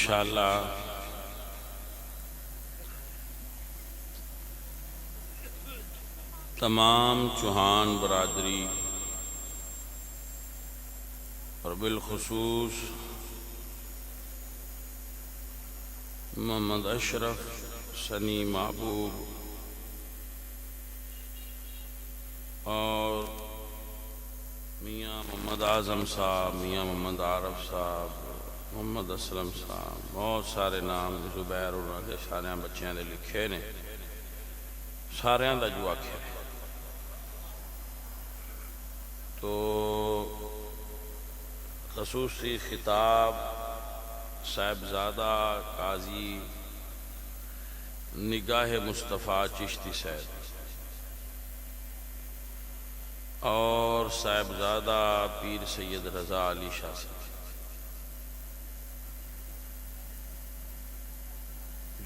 ماشاءاللہ تمام چوہان برادری اور بالخصوص محمد اشرف سنی محبوب اور میاں محمد اعظم صاحب، میاں محمد عارف صاحب، محمد اسلم صاحب، بہت سارے نام زبیر انہوں نے سارے بچیاں دے لکھے نے، سارے دا جو آکھے تو خصوصی خطاب صاحبزادہ قاضی نگاہ مصطفیٰ چشتی صاحب اور صاحبزادہ پیر سید رضا علی شاہ صاحب،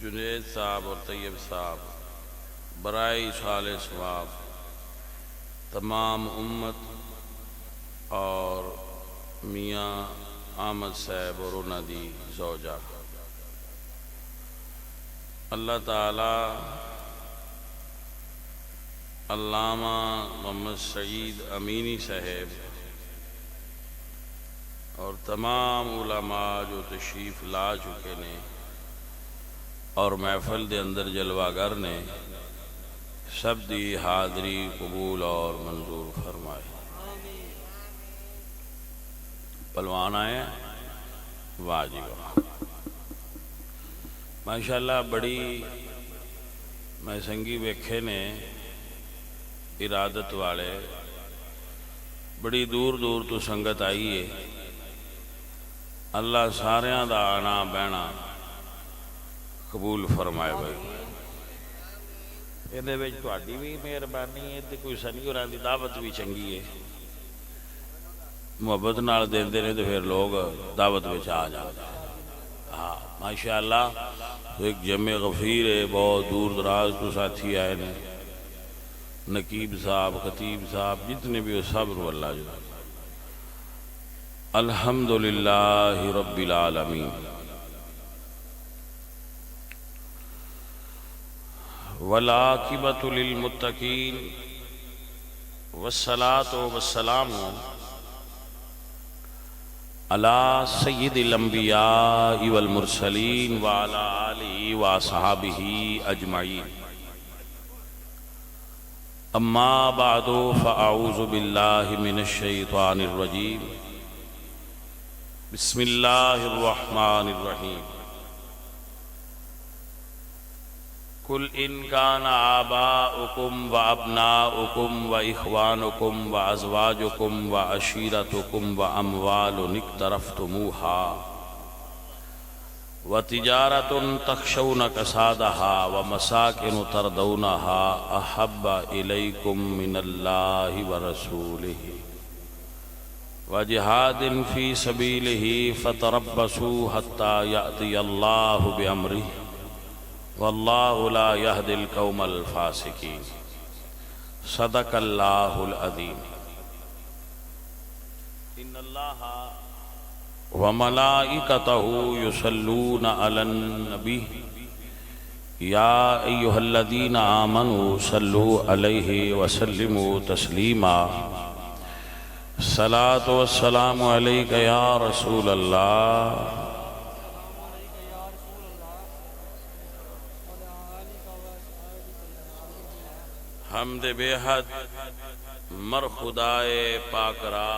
جنید صاحب اور طیب صاحب، برائے صالح ثواب تمام امت اور میاں احمد صاحب اور انہاں دی زوجہ، اللہ تعالی علامہ محمد سعید امینی صاحب اور تمام علماء جو تشریف لا چکے نے اور محفل دے اندر جلوہ گر نے، سب دی حاضری قبول اور منظور فرمائے۔ پلوان آئے واجب ماشاءاللہ بڑی میں سنگی ویکھے نے ارادت والے، بڑی دور دور تو سنگت آئی ہے، اللہ ساریاں دا آنا بہنا قبول فرمائے بھائی۔ یہ وچ تہاڈی بھی مہربانی ہے تے کوئی سنی ہوراں دی دعوت بھی چنگی ہے، محبت نال دیندے نے تے پھر لوگ دعوت وچ آ جاندے۔ ہاں ماشاءاللہ ایک جمع غفیر ہے، بہت دور دراز تو ساتھی آئے نے، نقیب صاحب، خطیب صاحب، جتنے بھی ہو سب رو اللہ جو الحمدللہ رب العالمین، والعاقبۃ للمتقین، والصلاة والسلام علی سید الانبیاء والمرسلین وعلی آلہ واصحابہ اجمعین، اما بعد فاعوذ باللہ من الشیطان الرجیم، بسم اللہ الرحمن الرحیم، قل ان کان آباؤکم وابناؤکم واخوانکم وازواجکم وعشیرتکم واموال اقترفتموها وتجارۃ تخشون کسادها ومساکن ترضونها احب الیکم من اللہ ورسولہ وجہاد فی سبیلہ فتربصوا حتی یأتی اللہ بامرہ واللہ لا یہدی القوم الفاسقین، صدق اللہ العظیم۔ ان اللہ وملائکتہ یصلون علی النبی یا ایہا الذین آمنوا صلوا علیہ وسلموا تسلیما، الصلاۃ والسلام علیک یا رسول اللہ، حمد بے حد مر خدائے پاک را،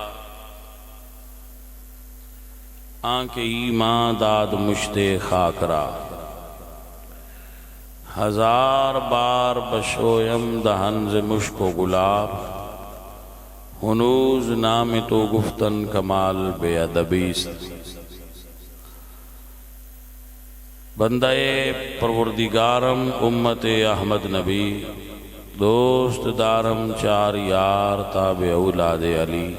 آنکھ ایمان داد مشت خاک را، ہزار بار بشویم دہن ز مشک و گلاب، ہنوز نام تو گفتن کمال بے ادبیست، بندہ پروردگارم امت احمد نبی، دوست دارم چار یار تابع اولاد علی،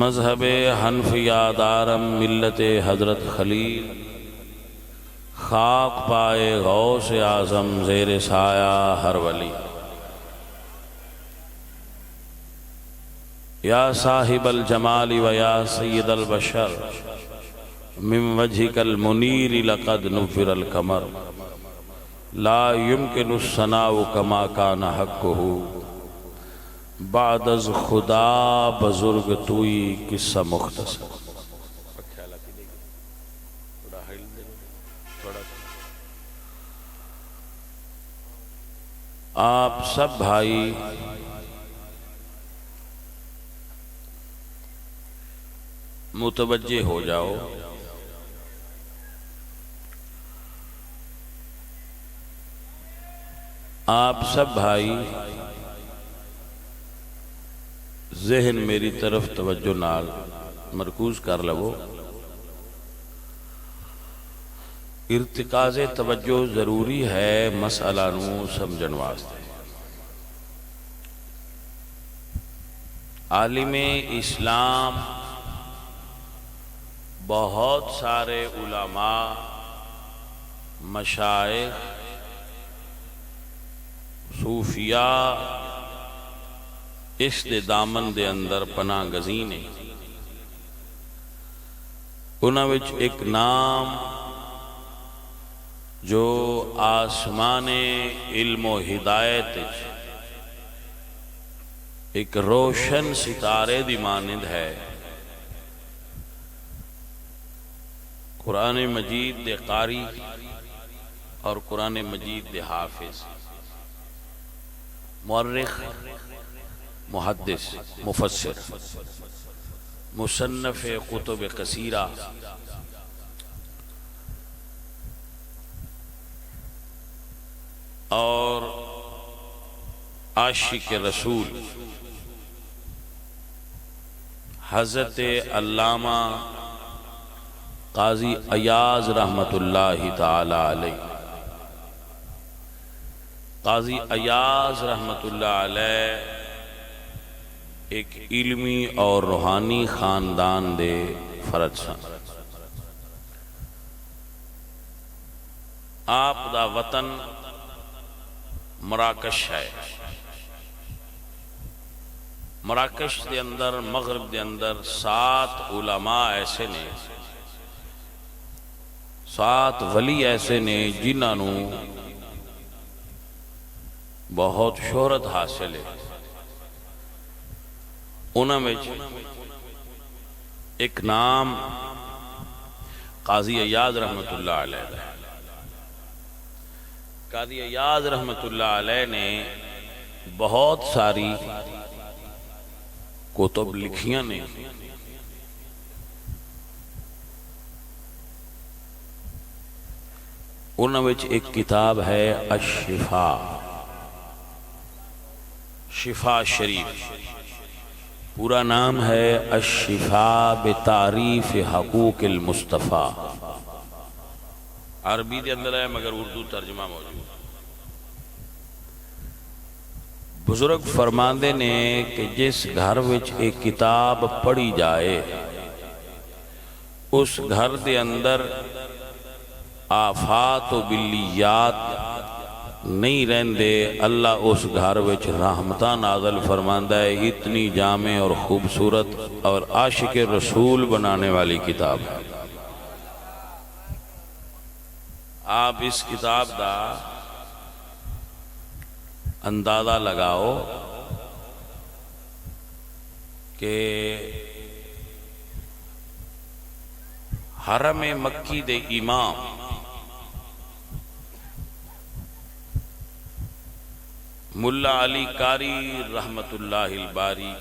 مذہب حنفیہ دارم ملت حضرت خلیل، خاک پائے غوث اعظم زیر سایہ ہر ولی، یا صاحب الجمال و یا سید البشر، من وجهك المنیر لقد نفر القمر لا يمكن الثناء كما كان حقه بعد از خدا بزرگ توئی قصہ مختصر۔ آپ سب بھائی متوجہ ہو جاؤ، آپ سب بھائی ذہن میری طرف توجہ نال مرکوز کر لو۔ ارتکاز توجہ ضروری ہے مسئلہ نو سمجھن واسطے۔ عالم اسلام بہت سارے علماء، مشائخ، صوفیاء اس دے دامن دے اندر پناہ گزین ہیں۔ انہاں وچ ایک نام جو آسمان علم و ہدایت ایک روشن ستارے دی مانند ہے، قرآن مجید دے قاری اور قرآن مجید دے حافظ، مورخ، محدث، مفسر، مصنف کتب کثیرہ، اور عاشق رسول حضرت علامہ قاضی ایاز رحمت اللہ تعالی علیہ۔ قاضی ایاز رحمت اللہ علیہ ایک علمی اور روحانی خاندان دے فرد سن۔ آپ دا وطن مراکش ہے۔ مراکش دے اندر، مغرب دے اندر 7 علماء ایسے نے، 7 ولی ایسے نے جنہاں نو بہت شہرت حاصل ہے۔ انہاں میں ایک نام قاضی ایاز رحمت اللہ علیہ ہے۔ قاضی ایاز رحمت اللہ علیہ نے بہت ساری کتب لکھیاں نے۔ انہاں وچ ایک کتاب ہے الشفاء، شفاء شریف، پورا نام ہے الشفاء بتعریف حقوق المصطفیٰ۔ عربی دے اندر ہے مگر اردو ترجمہ موجود۔ بزرگ فرماندے نے کہ جس گھر وچ ایک کتاب پڑھی جائے اس گھر دے اندر آفات و بلیات نہیں رہندے، اللہ اس گھر وچ رحمتاں نازل فرماندا ہے۔ اتنی جامع اور خوبصورت اور عاشق رسول بنانے والی کتاب ہے۔ آپ اس کتاب دا اندازہ لگاؤ کہ حرم مکی دے امام ملا علی قاری رحمت اللہ الباری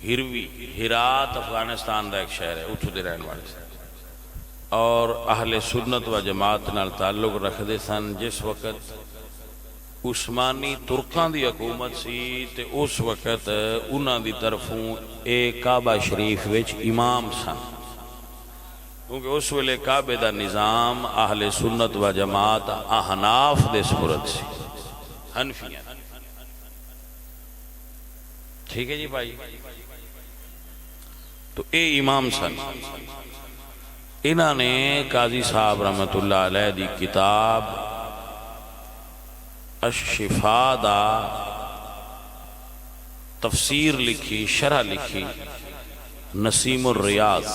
ہروی، ہرات افغانستان دا ایک شہر ہے، اتھو دے رہن والے سے، اور اہل سنت و جماعت نال تعلق رکھدے سن۔ جس وقت عثمانی ترکاں دی حکومت سی تے اس وقت انہاں دی طرفوں ایک کعبہ شریف وچ امام سن، کیونکہ اس ویلے کعبے دا نظام اہل سنت و جماعت احناف دے سپرد سی، حنفیاں۔ ٹھیک ہے جی بھائی؟ تو اے امام سن۔ انہاں نے قاضی صاحب رحمت اللہ علیہ دی کتاب الشفاء دا تفسیر لکھی، شرح لکھی، نسیم الریاض،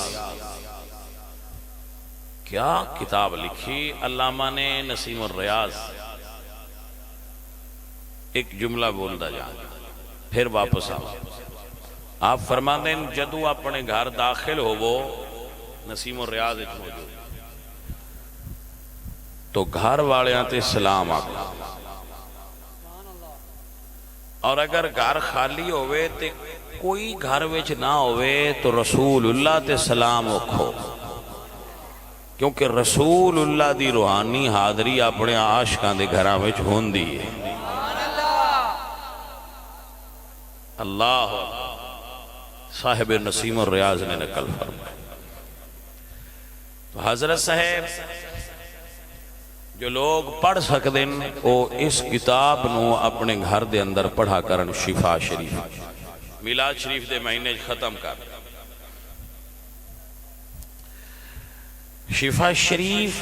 کیا کتاب لکھی علامہ نے نسیم الریاض. ایک جملہ بولتا جا پھر واپس آؤ. آپ فرماتے ہیں جدو اپنے گھر داخل ہو وہ نسیم الریاض موجود تو گھر والیاں تے سلام آگا، اور اگر گھر خالی ہوئے تے کوئی گھر وچ نہ ہوئے تو رسول اللہ تے سلام رکھو، کیونکہ رسول اللہ دی روحانی حاضری اپنے عاشقاں دے گھراں وچ ہوندی ہے. اللہ صاحب نسیم الریاض نے نقل فرمایا. تو حضرت صاحب جو لوگ پڑھ سکتے ہیں وہ اس کتاب نو اپنے گھر دے اندر پڑھا کرن. شفا شریف میلاد شریف دے مہینے ختم کر. شفا شریف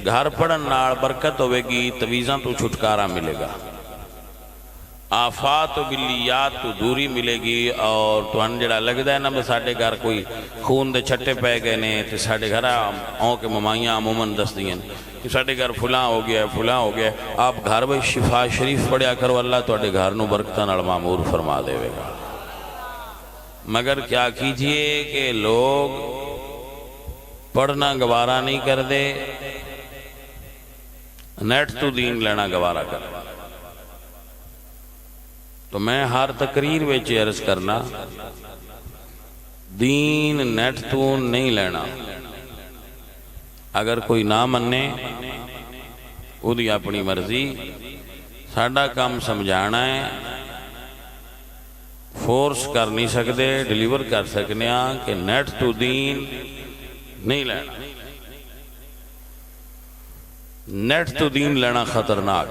گھر پڑھن نال برکت ہوئے گی، تویزاں تو چھٹکارا ملے گا، آفات و بلیات تو دوری ملے گی. اور تو جڑا لگتا ہے نا ساڑھے گھر کوئی خون دے چھٹے پہ گئے نے تو ساڑھے گھر آؤں کے ممائیاں عموماً دس دیں کہ ساڑھے گھر فلاں ہو گیا فلاں ہو گیا. آپ گھر میں شفا شریف پڑھیا کرو، اللہ تو اڈے گھر نو برکتاں نال معمور فرما دے گا. مگر کیا کیجئے کہ لوگ پڑھنا گوارا نہیں کر دے، نیٹ تو دین لینا گوارا کر. تو میں ہر تقریر وچ عرض کرنا دین نیٹ تو نہیں لینا. اگر کوئی نہ منے وہ دی اپنی مرضی، ساڈا کام سمجھانا ہے. فورس کر نہیں سکتے، ڈیلیور کر سکنے ہاں کہ نیٹ تو دین نہیں لینا. نیٹ تو دین لینا خطرناک.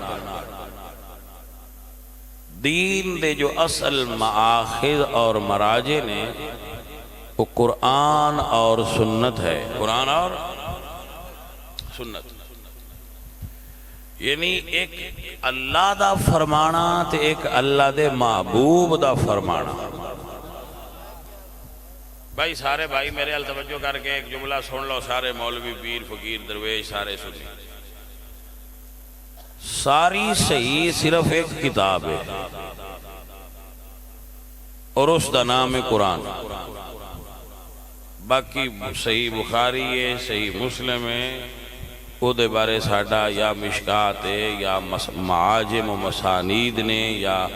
دین دے جو اصل مآخذ اور مراجع نے وہ قرآن اور سنت ہے. قرآن اور سنت یعنی ایک اللہ دا فرمانا تے ایک اللہ دے محبوب دا فرمانا. بھائی سارے بھائی میرے حال توجہ کر کے ایک جملہ سن لو، سارے مولوی پیر فقیر درویش سارے سنی. ساری صحیح صرف ایک کتاب ہے اور اس دا نام ہے قرآن. باقی صحیح بخاری ہے، صحیح مسلم ہے، وہ دے بارے ساڑھا یا مشکات ہے یا معاجم و مسانید نے یا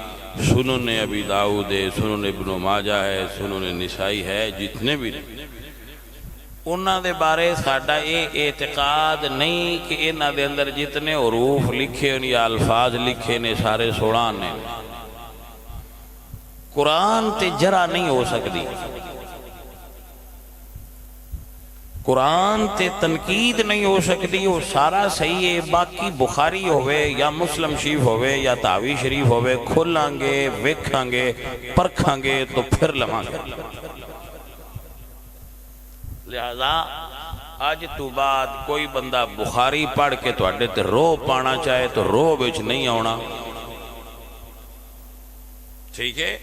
سنن ابی داؤد ہے، سنن ابن ماجہ ہے، سنن نسائی ہے، جتنے بھی انہاں دے بارے ساڑھا یہ اعتقاد نہیں کہ انہاں دے اندر جتنے حروف لکھے یا الفاظ لکھے نے سارے سوڑان نے. قرآن تے جرا نہیں ہو سکتی، قرآن تے تنقید نہیں ہو سکتی. وہ سارا صحیح ہے. باقی بخاری ہوئے یا مسلم شریف ہوئے یا تاوی شریف ہوئے کھلاں گے، ویکھاں گے، پرکھاں گے تو پھر لماں گے. لہذا آج تو بعد کوئی بندہ بخاری پڑھ کے تو اڈے تے رو پانا چاہے تو رو بچ نہیں آنا. ٹھیک ہے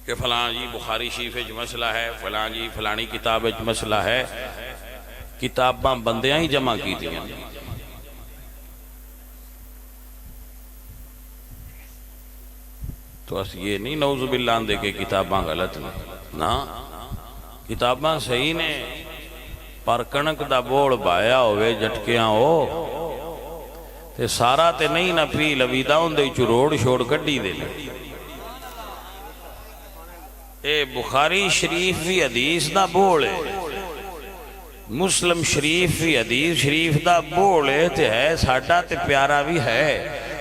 کہ فلاں جی بخاری شریف وچ مسئلہ ہے، فلاں جی فلانی کتاب وچ مسئلہ ہے. کتاباں بندیاں ہی جمع کی دیا. تو اس یہ نہیں نعوذ باللہ دے کہ کتاباں غلط نہیں، نا کتاباں صحیح نے. پر کنک دا بوڑ بایا ہوئے جٹکیاں ہو تے سارا تے نہیں نہ پی لویدہ ہوں دے چروڑ شوڑ کڈی دے لے. اے بخاری شریف بھی حدیث دا بوڑ ہے، مسلم شریف بھی حدیث شریف دا بوڑ ہے تے ہے ساڑھا تے پیارا بھی ہے.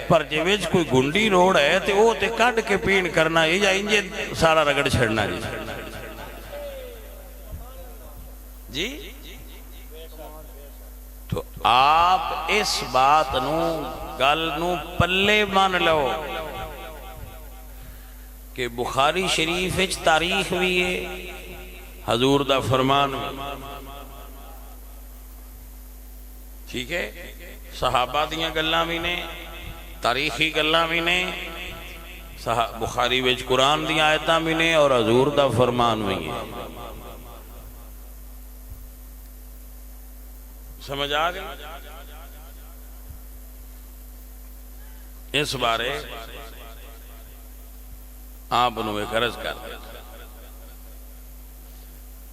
پر جے وچ کوئی گنڈی روڑ ہے تے وہ تے کڈ کے پین کرنا ہے یا انجے سارا رگڑ چھڑنا جی. تو آپ اس بات نو گل نو پلے مان لو کہ بخاری شریف وچ تاریخ بھی ہے، حضور دا فرمان. ٹھیک ہے، صحابہ دیاں گلاں بھی نے، تاریخی گلاں بھی نے، بخاری وچ قرآن دی آیتاں بھی نے اور حضور دا فرمان بھی ہے. سمجھ آ گئی؟ اس بارے آپ انہوں ایک عرض کر دیں.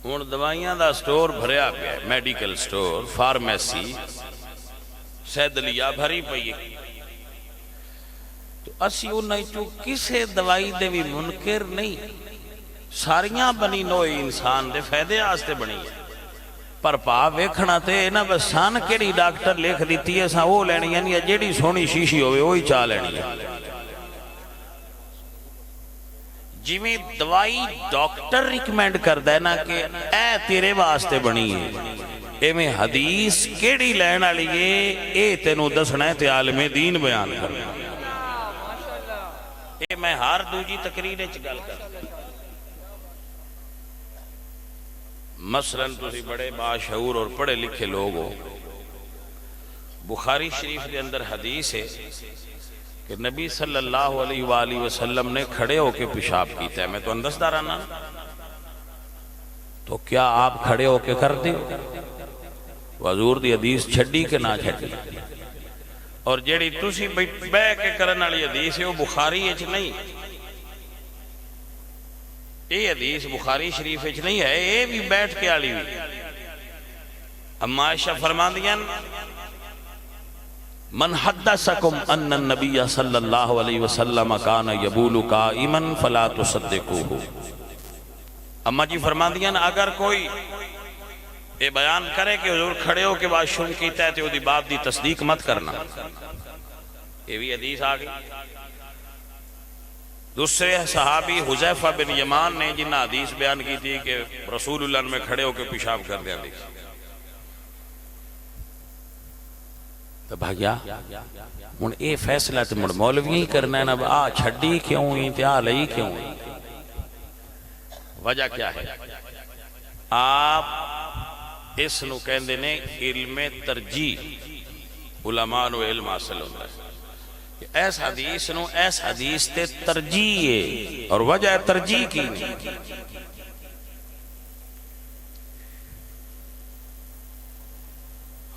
ہوں دوائیاں دا سٹور بھریا پیا ہے، میڈیکل سٹور، فارمیسی سیدلیا بھری پئی ہے. تو اسی انہاں چوں کسے دوائی دے بھی منکر نہیں، ساریاں بنی نوئی انسان دے فائدے آستے بنی ہے. پر پا ویکھنا تے نا بس سان کیڑی ڈاکٹر لکھ دیتی ہے ساں وہ لینی ہے نہیں، جیڑی سونی شیشی ہوئے وہی چاہ لینی ہے. جی میں دوائی ڈاکٹر ریکمینڈ کر دینا کہ اے تیرے واسطے بنی ہے، اے میں حدیث کیڑی لینا لیے اے تینوں دسنا ہے تے عالم دین بیان کرنا. اے میں ہر دوجی تقریریں چگل کر. مثلاً تسی بڑے باشعور اور پڑھے لکھے لوگ ہو، بخاری شریف کے اندر حدیث ہے کہ نبی صلی اللہ علیہ وآلہ وسلم نے کھڑے ہو کے پیشاب کیتا ہے. میں تو اندازدار آنا، تو کیا آپ کھڑے ہو کے کر دیں؟ حضور دی حدیث چھڑی کہ نہ چھڑی؟ اور جیڑی تسی بے کے کرنے والی حدیث ہے وہ بخاری اچ نہیں، یہ حدیث بخاری شریف اچ نہیں ہے، یہ بھی بیٹھ کے آلی ہوئی. اما عائشہ فرمان دیا من حدثکم ان النبی صلی اللہ علیہ وسلم کان یبول قائما فلا تصدقوه. اما جی فرمان دیا اگر کوئی یہ بیان کرے کہ حضور کھڑے ہو کے واش روم کیتا ہے تو دی بات دی تصدیق مت کرنا. یہ بھی حدیث آگئی. دوسرے صحابی حذیفہ بن یمان نے جنہ حدیث بیان کی تھی کہ رسول اللہ میں کھڑے ہو کے پیشاب کر دیا. تو بھائیا ہن اے فیصلہ تو مڑ مولوی ہی کرنا ہے نا، آ چھڈی کیوں ہی تے آ لئی کیوں ہی؟ وجہ کیا ہے؟ آپ اس نو کہندے نے علم ترجیح. علماء نو علم حاصل ہوتا ہے کہ ایس حدیث نو ایس حدیث تے ترجیح ہے، اور وجہ ترجیح کی نہیں.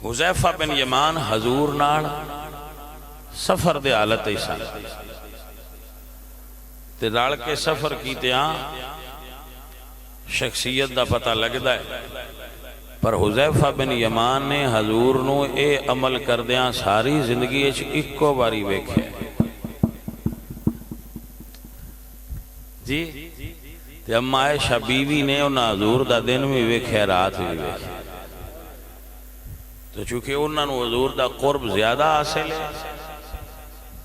حذیفہ بن یمان حضور نال سفر دے حالت ایسا تے نال کے سفر کیتے ہاں شخصیت دا پتہ لگدا ہے. پر حذیفہ بن یمان نے حضور نو اے عمل کردیاں ساری زندگی اچھ اکو باری ویکھے جی. تے اما عائشہ بیوی نے انہاں حضور دا دن بھی ویکھے رات بھی ویکھے. تو چونکہ انہاں نو حضور دا قرب زیادہ حاصل ہے،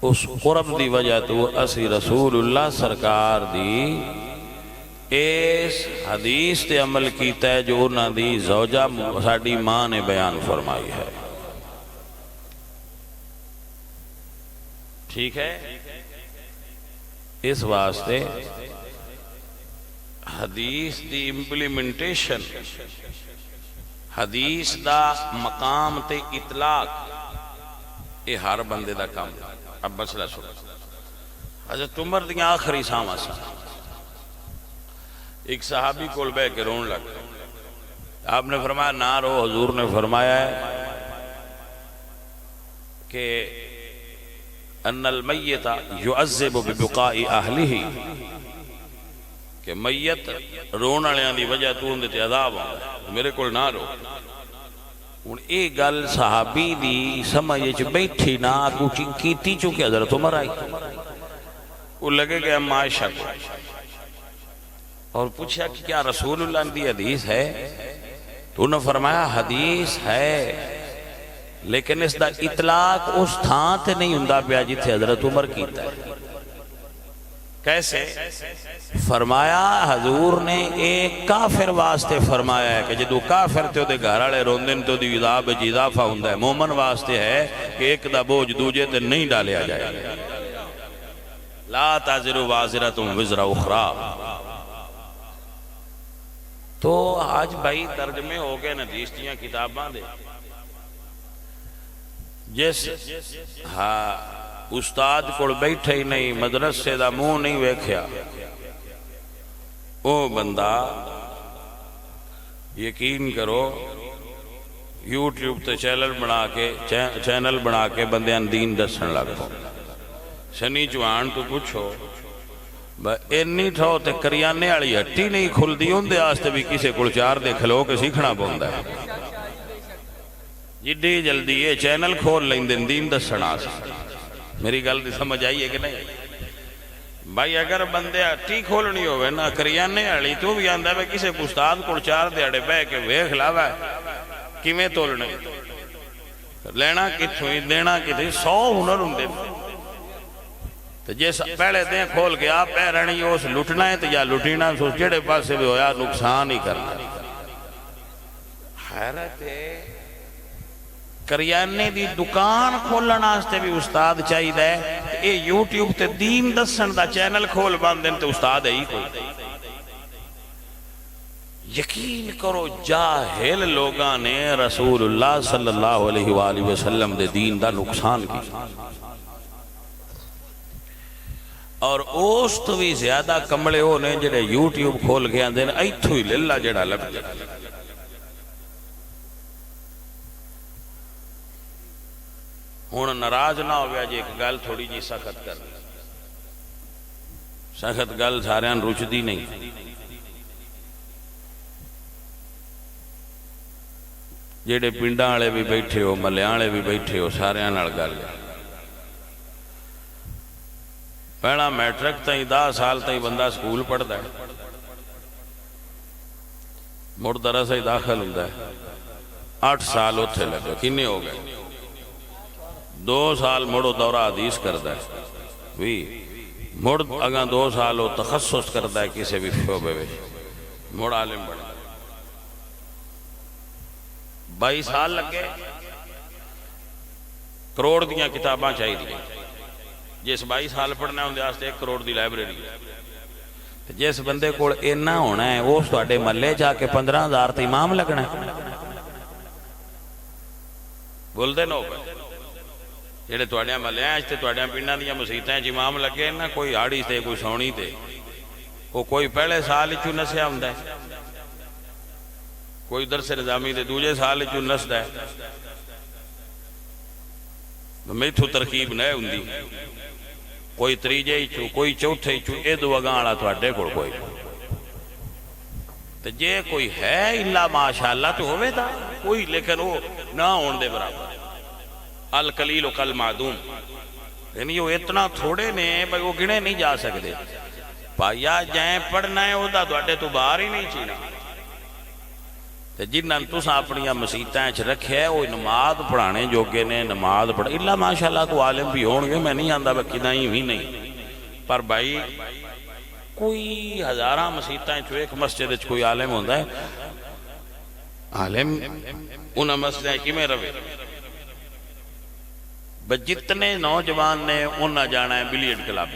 اس قرب دی وجہ تو اسی رسول اللہ سرکار دی اس حدیث تے عمل کیتا ہے جو انہاں دی زوجہ ساڈی ماں نے بیان فرمائی ہے. ٹھیک ہے؟ اس واسطے حدیث دی امپلیمنٹیشن، حدیث دا مقام تے اطلاق، یہ ہر بندے دا کام. اب مسئلہ سنو. حضرت عمر دیاں آخری سامہ سا ایک صحابی کول بے کے رون لگ. آپ نے فرمایا نہ رو. حضور نے فرمایا ہے کہ ان المیت یعذب ببقاء اہلہ، کہ میت رون والےاں دی وجہ تو اندے تے عذاب آندا ہے، میرے کول نہ رو. ہن اے گل صحابی دی سمجھ وچ بیٹھی نہ کچھ کیتی چونکہ حضرت عمر آئی. وہ لگے کہ اما عائشہ کو اور پوچھا کہ کیا رسول اللہ دی حدیث ہے؟ تو انہوں نے فرمایا حدیث ہے لیکن اس دا اطلاق اس تھان تے نہیں ہوندا پیا جتھے حضرت عمر کیتا ہے. کیسے؟ فرمایا حضور نے ایک کافر واسطے فرمایا ہے کہ جدو کافر تے دے گھر والے روندن تو دی عذاب وچ اضافہ ہوندا ہے. مومن واسطے ہے کہ ایک دا بوجھ دوجے تے نہیں ڈالیا جائے. لا تزر وازرۃ وزر اخری. تو آج بھائی ترجمے ہو گئے حدیث دیاں کتاباں دے. جس استاد کو بیٹھے ہی نہیں مدرسے دا منہ نہیں ویکھیا او بندہ یقین کرو یوٹیوب تے چینل بنا کے بندیاں دین دسن لگ پو شنی چوہان تو پوچھو اینی ٹھو تے کریانے والی ہٹی نہیں کھلدی اندے آستے بھی کسے کول چار دے کھلو کے سیکھنا پوندا ہے جڈی جلدی یہ چینل کھول لیں دین دسن آستے میری گل دی سمجھ آئی ہے کہ نہیں بھائی اگر بندے ہٹی کھولنی ہوئے نا کریانے والی تو بھی آندا ہے کسے استاد کول چار دیہڑے بہ کے ویکھ لاوا کیویں تولنے لینا کتھوں دینا کتھوں 100 ہنر ہوندے تو جس پہلے دیں کھول کے آپ پہ رہنی اس لٹنا ہے تو یا لٹینا سوچ جڑے پاسے بھی ہویا نقصان ہی کرنا حیرت ہے کریانے دی دکان کھولن واسطے بھی استاد چاہیے ہے اے یوٹیوب تے دین دسن دا چینل کھول باندھن تے استاد ہے ہی کوئی یقین کرو جاہل لوگاں نے رسول اللہ صلی اللہ علیہ وآلہ وسلم دے دین دا نقصان کی اور اس تو بھی زیادہ کمڑے ہونے جڑے یوٹیوب کھول کے آندے نے ایتھو ہی للہ جڑا لب جائے ہون ناراض نہ ہو گیا جی ایک گل تھوڑی جی سخت کر سخت گل سارے رچدی نہیں جڑے پنڈاں والے بھی بیٹھے ہو ملیاں والے بھی بیٹھے ہو سارے نال گل پہلا میٹرک تائیں 10 سال تائیں بندہ سکول پڑھتا ہے مڑ درس ہی داخل ہوتا ہے 8 سال اتھے لگے کنے ہو گئے 2 سال مڑو دورہ حدیث کرتا ہے مڑ اگاں 2 سال وہ تخصص کرتا ہے کسی بھی شعبے میں مڑ عالم بڑھتا 22 سال لگے کروڑ دیاں کتاباں چاہی دیا جس 22 سال پڑھنا ہوں دے آستے 1 کروڑ دی لائبریری جس بندے کو اینا ہونا ہے وہ سواڑے ملے جا کے 15,000 تے امام لگنا ہے بول دے نو پہ جیڑے توڑیاں ملے ہیں آجتے توڑیاں پینڈاں دیاں مسیطیں ہیں امام لگے نا کوئی آڑی تے کوئی سونی تے وہ کوئی پہلے سال چو نسیا ہوں دے کوئی درس نظامی دے دوجے سال چو نس دے میں تو ترکیب نئے ہوں دی کوئی تریجے ہی چو کوئی چوتھے ہی چو اے دو اگانا تو اڈے کوئی تو جے کوئی ہے اللہ ماشاءاللہ تو ہوئے تھا کوئی لیکن وہ نہ ہون دے برابر القلیل کل معدوم یعنی وہ اتنا تھوڑے نے بھائی وہ گنے نہیں جا سکتے پایا جائیں پڑھنا ہے ہوتا تو اڈے تو باہر ہی نہیں چینا جنہاں تساں اپنی مسیطیں رکھے ہے وہ نماز پڑھانے جوگے نے نماز پڑھ اللہ ماشاءاللہ کو عالم بھی ہونگے میں نہیں آندہ بکی نہیں بھی نہیں پر بھائی کوئی ہزاراں مسیطیں جو ایک مسجد کوئی عالم ہوندہ ہے عالم انہاں مسجدیں کی میں روے جتنے نوجوان نے انہاں جانا ہے بلیٹ کلاب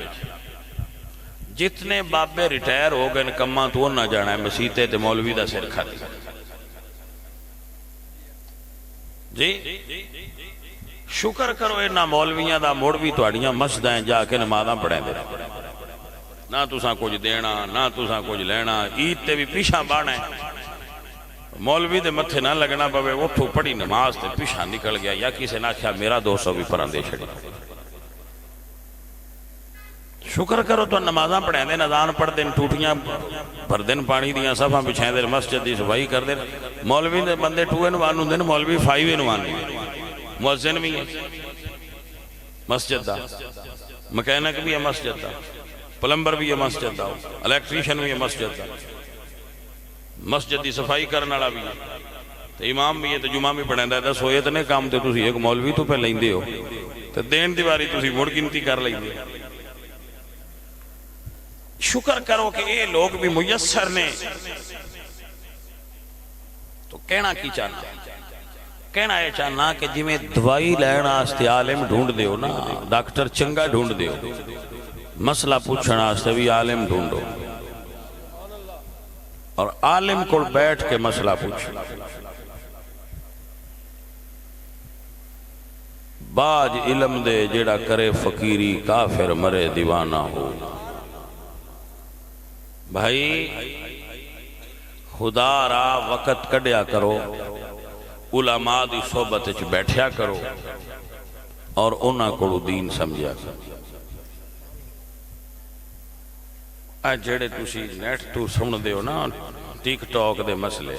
جتنے بابے ریٹائر ہو گئے کماں تو انہاں جانا ہے مسیطے تے مولوی دا سر کھاتی جی شکر کرو اینا مولویاں دا موڑ بھی توڑیاں مسجدیں جا کے نمازاں پڑھیں دے نہ تساں کچھ دینا نہ تساں کچھ لینا عید تے بھی پیشاں بانا ہے مولوی دے متھے نہ لگنا پوے اٹھو پڑھی نماز تے پیشاں نکل گیا یا کسی نہ کیا میرا 200 بھی پراندے چھڑی شکر کرو تو نمازاں پڑھیں دے نذان پڑھ دیں ٹوٹیاں پر دن پانی دیاں صفحاں بچھائیں دے مسجد دی صفائی کر دیں مولوی دے بندے 2 انوان ہوں دیں مولوی 5 انوان ہوں مؤذن بھی ہے مسجد دا مکینک بھی ہے مسجد دا پلمبر بھی ہے مسجد دا الیکٹریشن بھی ہے مسجد دا مسجد دی صفائی کرنا بھی ہے تو امام بھی ہے تو جمعہ بھی پڑھیں دا سو اتنے کام تے تسی ایک مولوی تو پہ لیں دے ہو تو دین دیواری تسی مڑ گنتی کر لیں دے شکر کرو کہ یہ لوگ بھی میسر نے تو کہنا کی چاہنا کہنا یہ چاہنا کہ جی میں دوائی لینا آستے عالم ڈھونڈ دیو نا ڈاکٹر چنگا ڈھونڈ دیو مسئلہ پوچھنا آستے بھی عالم ڈھونڈو اور عالم کو بیٹھ کے مسئلہ پوچھ باج علم دے جڑا کرے فقیری کافر مرے دیوانہ ہو۔ بھائی خدا را وقت کڈیا کرو، علماء دی صحبت وچ بیٹھیا کرو اور انہاں کو دین سمجھا کرو۔ جڑے تسی نیٹ تو سن دیو نا ٹک ٹاک دے مسئلے،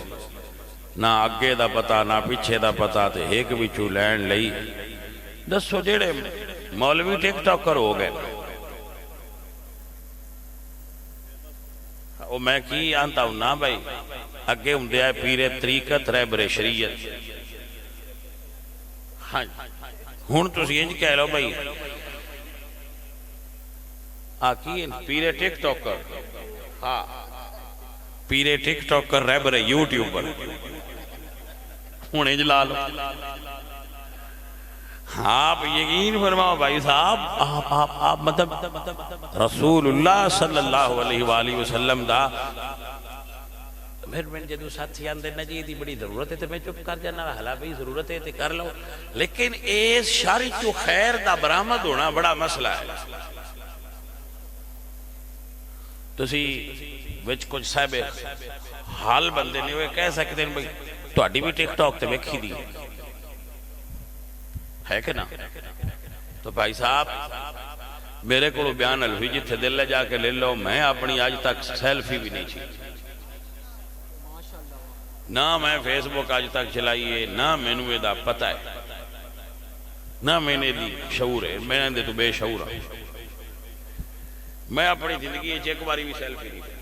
نہ اگے دا پتا نہ پیچھے دا پتا، تے ایک وچوں لین لئی دسو جڑے مولوی ٹک ٹاکر ہو گئے وہ میں کی آنتا ہوں نا بھائی، اگے ہوں دیا پیر طریقت رہبر شریعت، ہاں ہون تو سینج کہہ لو بھائی آکین پیر ٹک ٹاکر، ہاں پیر ٹک ٹاکر رہبر یوٹیوبر، ہون انج لالو۔ آپ یقین فرماؤ بھائی صاحب، آپ مطلب رسول اللہ صلی اللہ علیہ وآلہ وسلم دا پھر میں جدو ساتھی آندے نا جی دی بڑی ضرورت ہے تو میں چپ کر جانا، حالا بھی ضرورت ہے تو کر لو، لیکن اس شاری چو خیر دا برآمد ہونا بڑا مسئلہ ہے۔ تسی وچ کچھ صاحب حال بندے نہیں ہوئے کہہ سکتے ہیں بھائی تہاڈی بھی ٹک ٹاک تے ویکھی دی ہے کہ نا؟ تو بھائی صاحب میرے کو بیان الفی جتھے دل جا کے لے لو، میں اپنی آج تک سیلفی بھی نہیں چھی، نہ میں فیس بک آج تک چلائیے، نہ میں نے دا پتہ ہے، نہ میں نے دی شعور ہے، میں نے تو بے شعور ہوں۔ میں اپنی زندگی ایک باری بھی سیلفی نہیں،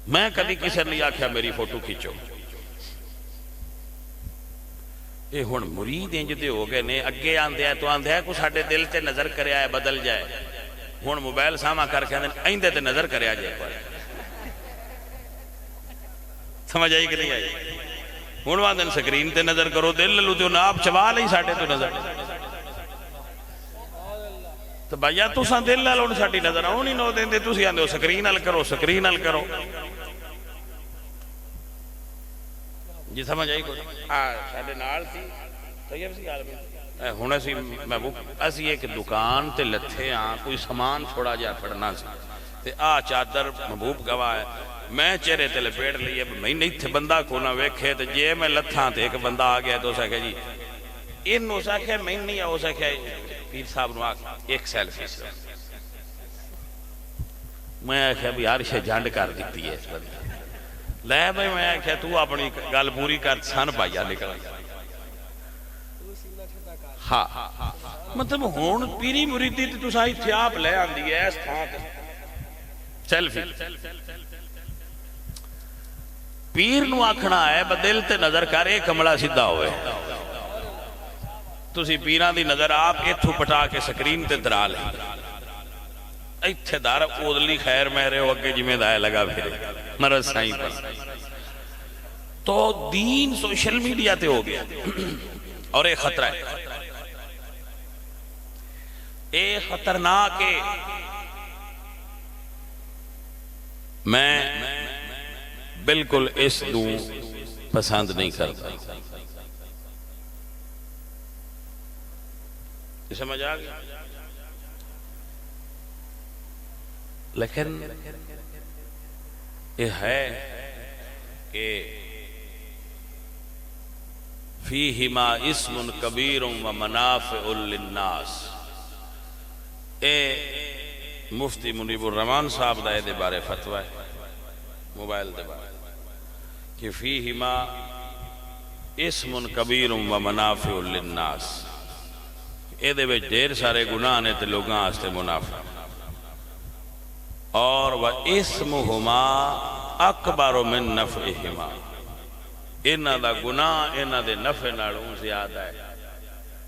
میں کدی کسی نے آکھیا میری فوٹو کھینچو۔ یہ ہون مرید ہیں جدے ہو گئے نے، اگے آندے ہیں تو آندے ہیں کو ساڑھے دل تے نظر کرے آئے بدل جائے، ہون موبائل ساما کر کے آئندے تے نظر کرے آ جائے پڑے، سمجھ آئی کہ نہیں آئی؟ ہون واندن سکرین تے نظر کرو، دل للو تے انہاں آپ چوا لئی ساڑھے تو نظر، تو بھائیہ تو ساں دل لالو نے ساڑھی نظر آؤں نہیں نو دیں دے، تو سی آندے ہو سکرین حل کرو، سکرین حل کرو، جی سمجھ آئی کوئی؟ ساڑھے نال تھی طیب سی عالمی ہونے سی محبوب ایسی ایک دکان تے لتھے ہاں کوئی سامان چھوڑا جا پڑنا سی تے چادر محبوب گواہ ہے، میں چہرے تے لپیڑ لیے میں نہیں تھے بندہ کو نہ ویکھے تے جے میں لتھاں تے ایک بندہ آ گیا تو سکھے جی ان ہو سکھے میں نہیں ہو سکھے پیر صاحب نو آکھ ایک سیلفی سے میں آکھے بھی ہر شے جھنڈ کر دیتی ہے اس بندے لے بھائی، میں آکھے تو اپنی گل پوری کر سن پائیا نکل ہاں مطلب ہون پیری مریدی تے تساں ایتھے آپ لے آندی ہے اس تھاں تے سیلفی پیر نو آکھنا ہے بدل تے نظر کر ایک کمڑا سیدھا ہوئے، تسی پیران دی نظر آپ ایتھو پٹا کے سکرین تے درا لیں ایتھے دار اودلی خیر مہرے ہو اگے جی میں دائے لگا پھرے مرض سائیں پر تو دین سوشل میڈیا تے ہو گیا اور ایک خطرہ ہے، ایک خطرناک ہے، میں بالکل اس دوں پسند نہیں کرتا، یہ سمجھ آگیا؟ لیکن یہ ہے کہ فیہما اسم کبیر و منافع للناس، اے مفتی منیب الرحمان صاحب دا دے بارے فتوہ ہے موبائل دے بارے کہ فیہما اسم کبیر و منافع للناس، اے دے وچ ڈھیر سارے گناہ نے تے لوگاں آستے منافع، اور وَإِسْمُهُمَا أَكْبَرُ مِن نَفْعِهِمَا، انہاں دا گناہ انہاں دے نفع نالوں زیادہ ہے،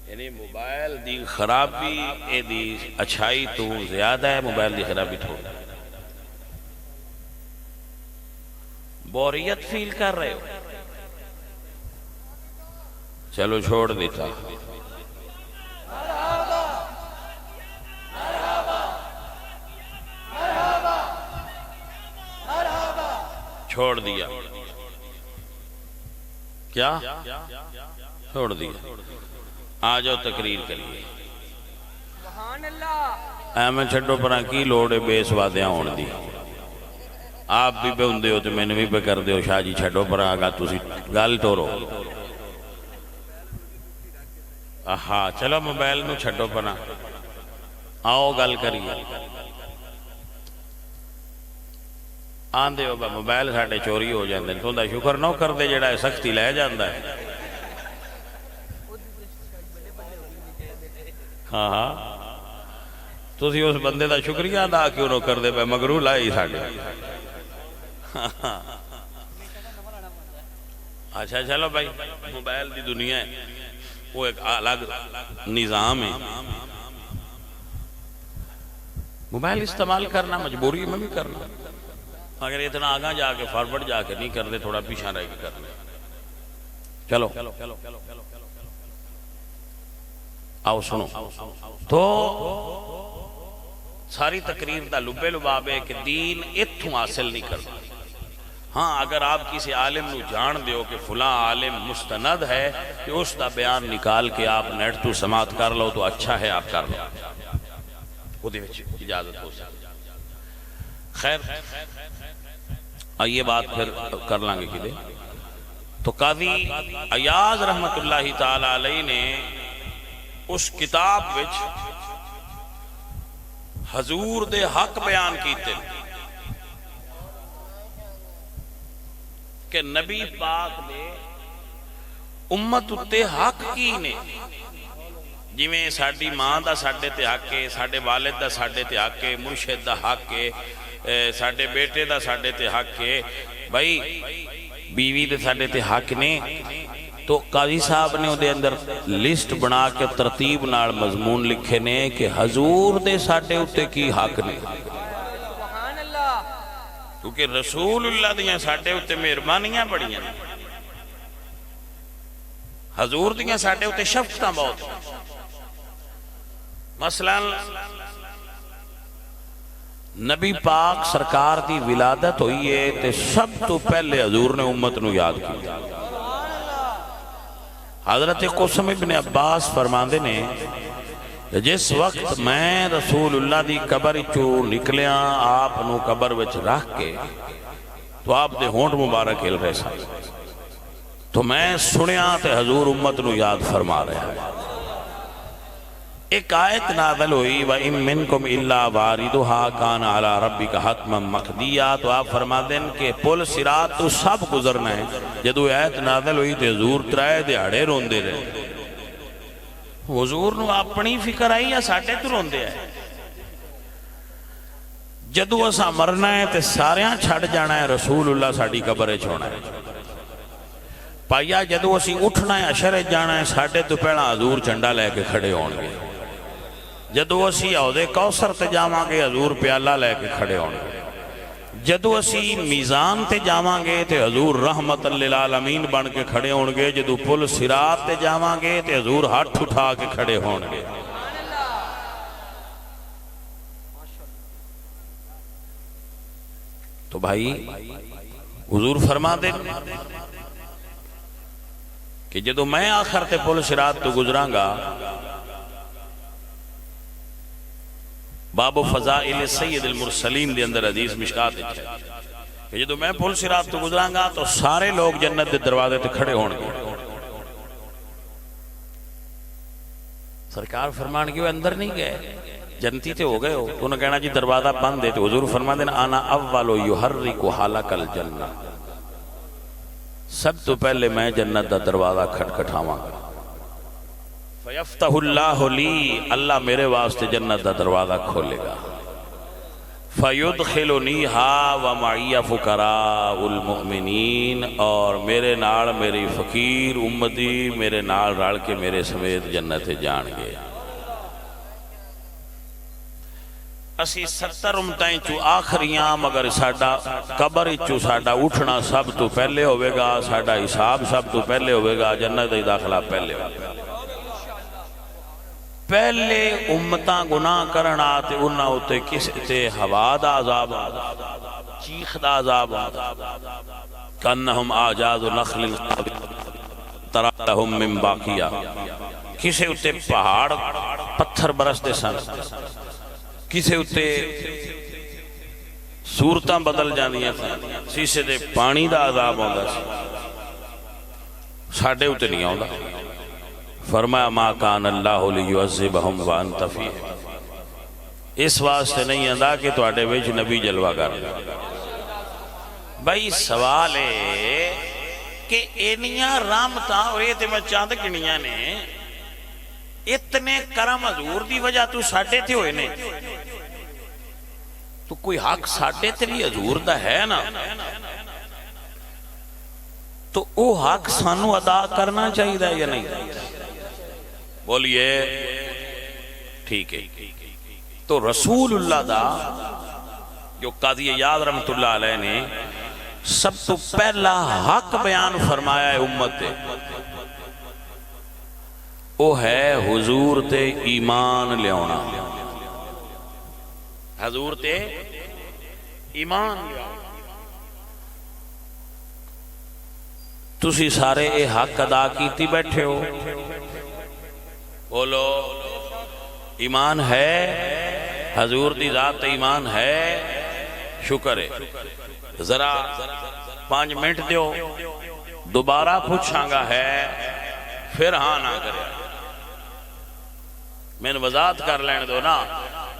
یعنی موبائل دی خرابی اے دی اچھائی تو زیادہ ہے، موبائل دی خرابی تھوڑا بوریت فیل کر رہے ہو، چلو چھوڑ دیتا چھوڑ دیا کیا چھوڑ دیا. آ جاؤ تقریر کریے. میں چھڈو پرا کی لوڑ ہے بے سوادیاں ہون دی. آپ بھی پہ ہوندے ہو تو میں نے بھی پہ کر دے ہو. شاہ جی چھڈو پرا آگا تسی گل ٹورو. ہاں چلو موبائل نو چھڈو پرا آؤ گل کریے. آندے ہو موبائل ساڈے چوری ہو جاندے تو دا شکر نہ کر دے جڑا سختی لے جاندا ہے. ہاں ہاں تسی اس بندے دا شکریہ ادا کیوں نہ کر دے پہ مگرو لائی ساڈے. اچھا چلو بھائی موبائل دی دنیا ہے وہ ایک الگ نظام ہے. موبائل استعمال کرنا مجبوری میں بھی کرنا. اگر اتنا آگاں جا کے فارورڈ جا کے نہیں کر دے تھوڑا پیچھا رہ کے کرنا. چلو آؤ سنو. تو ساری تقریر دا لبے لباب ہے کہ دین اتھوں حاصل نہیں کرنا. ہاں اگر آپ کسی عالم نو جان دیو کہ فلاں عالم مستند ہے کہ اس دا بیان نکال کے آپ نیٹ تو سماعت کر لو تو اچھا ہے آپ کر لو. وہ دے وچ اجازت ہو سکتی. خیر یہ بات پھر کر لیں گے کدے. تو قاضی ایاز رحمت اللہ تعالی علیہ نے اس کتاب وچ حضور دے حق بیان کیتے کہ نبی پاک دے امت اتے حق کی نے. جویں ساڈی ماں دا ساڈے تے حق ہے, ساڈے والد دا ساڈے تے حق ہے, مرشد دا حق ہے, ساڈے بیٹے دا ساڈے تے حق ہے, بھائی بیوی دے ساڈے تے حق نے. تو قاضی صاحب نے دے اندر لسٹ بنا کے ترتیب نال مضمون لکھے نے کہ حضور دے ساڈے اتے کی حق نے. کیونکہ رسول اللہ دیاں ساڈے اتے مہربانیاں بڑیاں, حضور دیاں ساڈے اتے شفقتاں بہت. مثلا نبی پاک سرکار دی ولادت ہوئی ہے تے سب تو پہلے حضور نے امت نو یاد کیا. حضرت قسم ابن عباس فرماندے نے جس وقت میں رسول اللہ دی قبر چو نکلیاں آپ نو قبر وچ رکھ کے تو آپ دے ہونٹ مبارک ہل رہے سن. تو میں سنیا تے حضور امت نو یاد فرما رہے ہیں. ایک آیت نازل ہوئی وَإِن مِّنْكُمْ إِلَّا وَارِدُهَا كَانَ عَلَىٰ رَبِّكَ حَتْمًا مَقْضِيًّا. تو آپ فرما دیں کہ پل صراط تو سب گزرنا ہے. جدو آیت نازل ہوئی تے حضور ترائے دیہاڑے روندے رہے. حضور نو اپنی فکر آئی یا ساڈے تو روندے آئے. جدو اسا مرنا ہے تے ساریاں چھڑ جانا ہے, رسول اللہ ساڈی قبر چھوڑنا ہے. پائیا جدو اسی اٹھنا ہے عشر جانا ہے ساڈے تو پہلا حضور جھنڈا لے کے کھڑے ہون گے. جدو اسی عہدے کوثر تے جاواں گے حضور پیالہ لے کے کھڑے ہون گے. جدو اسی میزان تے جاواں گے تے حضور رحمت للعالمین بن کے کھڑے ہون گے. جدو پل صراط تے جاواں گے تے حضور ہاتھ اٹھا کے کھڑے ہون گے. تو بھائی حضور فرما دے کہ جدو میں آخر تے پل صراط تو گزراں گا, باب فضائل سید المرسلین دے اندر حدیث مشکات ہے کہ جدو میں پل صراط تو گزراں گا تو سارے لوگ جنت دے دروازے تے کھڑے ہون گے. سرکار فرمان کہ وہ اندر نہیں گئے, جنتی تے ہو گئے ہو. تو انہوں نے کہنا جی دروازہ بند ہے. تو حضور فرما دینا آنا اولو یحرک حلق الجنہ, سب تو پہلے میں جنت دا دروازہ کھٹکھٹاواں گا. فیفتح اللہ لی, اللہ میرے واسطے جنت دا دروازہ کھولے گا. فیدخلنیہا ومعی فقراء المؤمنین, اور میرے نال میری فقیر امتی میرے نال رل کے میرے سمیت جنت جان گے. اسی 70 امتائیں چو آخریاں, مگر ساڈا قبر چو ساڈا اٹھنا سب تو پہلے ہوئے گا, ساڈا حساب سب تو پہلے ہوئے گا, جنت دا داخلہ پہلے ہوئے گا. پہلے امتاں گناہ کرنا تے انہاں ہوتے کس تے ہوا دا عذاب, چیخ دا عذاب, کانہم آجاز نخل. ترى لهم من باقیہ کسے اتے پہاڑ پتھر برستے سن کسے اتے صورتاں بدل جاندیاں سن سیسے دے پانی دا عذاب ہوندا سی ساڈے اتے نہیں آوندا فرمایا ما کان اللہ لیعذبہم وانت فیہم اس واسطے نہیں آندا کہ تواڈے وچ نبی جلوہ کر بھائی سوال ہے کہ اینیاں رحمتاں اور یہ تے میں چاند گنیاں نے اتنے کرم حضور دی وجہ تو ساڈے تے ہوئے نے تو کوئی حق ساڈے تے بھی حضور دا ہے نا تو او حق سانو ادا کرنا چاہیے یا نہیں بولیے ٹھیک ہے تو رسول اللہ دا جو قاضی یاد رحمت اللہ علیہ نے سب تو پہلا حق بیان فرمایا ہے امت تے وہ ہے حضور تے ایمان لیاؤنا حضور تے ایمان لیاؤنا تسی سارے اے حق ادا کیتی بیٹھے ہو بولو ایمان ہے حضور دی ذات ایمان ہے شکر ہے ذرا 5 منٹ دیو دوبارہ پوچھاں گا ہے پھر ہاں نہ کرے میں نے وضاحت کر لین دو نا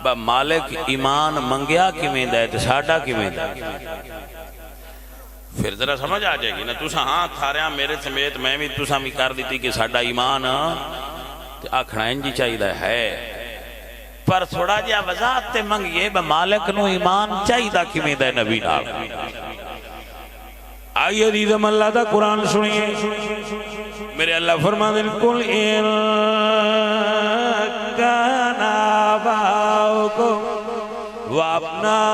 با مالک ایمان منگیا کیویں دے تے ساڈا کیویں دے پھر ذرا سمجھ آ جائے گی نا تساں ہاں تھاریا میرے سمیت میں بھی تساں بھی کر دیتی کہ ساڈا ایمان تے آکھنا انجی چاہیے ہے پر تھوڑا جہا وضاحت تے منگیے با مالک نو ایمان چاہیے کیویں دے نبی نال آئیے دیدم اللہ دا قرآن سنیے میرے اللہ فرما دن کل ان کان آباؤکم و ابناؤکم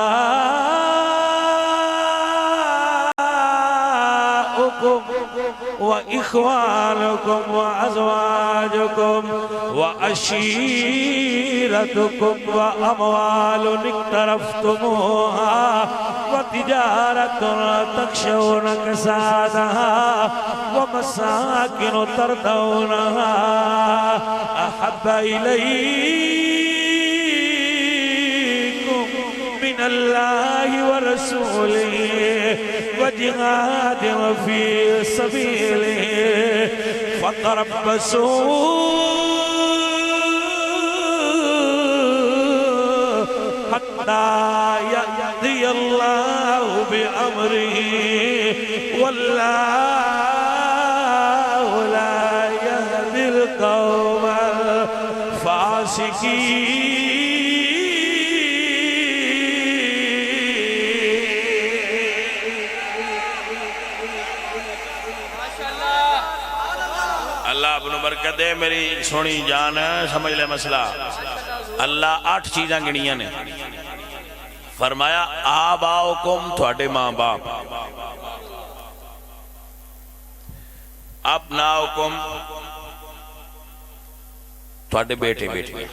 و اخوانکم و ازواجکم و عشیرتکم و اموال اقترفتموها وتجارة تخشون كسادها ومساكن ترضونها أحب إليكم من الله ورسوله وجهاد في سبيله فتربصوا حتى يأتي الله بأمره والله لا يهدي القوم الفاسقين اللہ ابن برکت دے میری سونی جان سمجھ لے مسئلہ اللہ 8 چیزاں گنیاں نے فرمایا آباؤکم تھوڑے ماں باپ ابناؤکم تھوڑے بیٹے بیٹے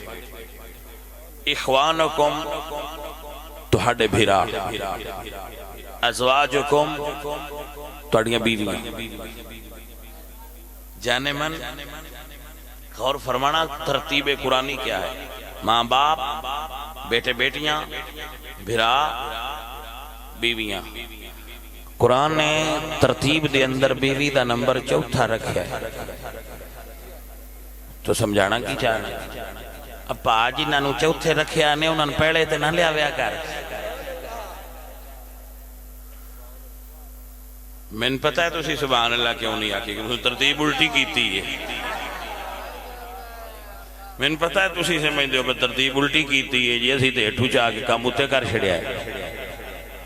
اخوانکم تھوڑے بھیرا ازواجکم تھوڑیاں بیویاں جانے من غور فرمانا ترتیب قرآنی کیا ہے ماں باپ بیٹے بیٹیاں بھرا بیویاں قرآن نے ترتیب دے اندر بیوی دا نمبر 4 رکھا ہے تو سمجھانا کی چاہنا اب آج انہاں نو 4 رکھیا نے انہاں پہلے تے نہ لیا ویا کر میں پتہ ہے تسی سبحان اللہ کیوں نہیں آکی کہ ترتیب الٹی کیتی ہے میں نے پتہ ہے تسی سے میں دیو پر ترتیب الٹی کیتی ہے جی اسی تے اٹھو چاہ کے کام اتے کر چھڑیا ہے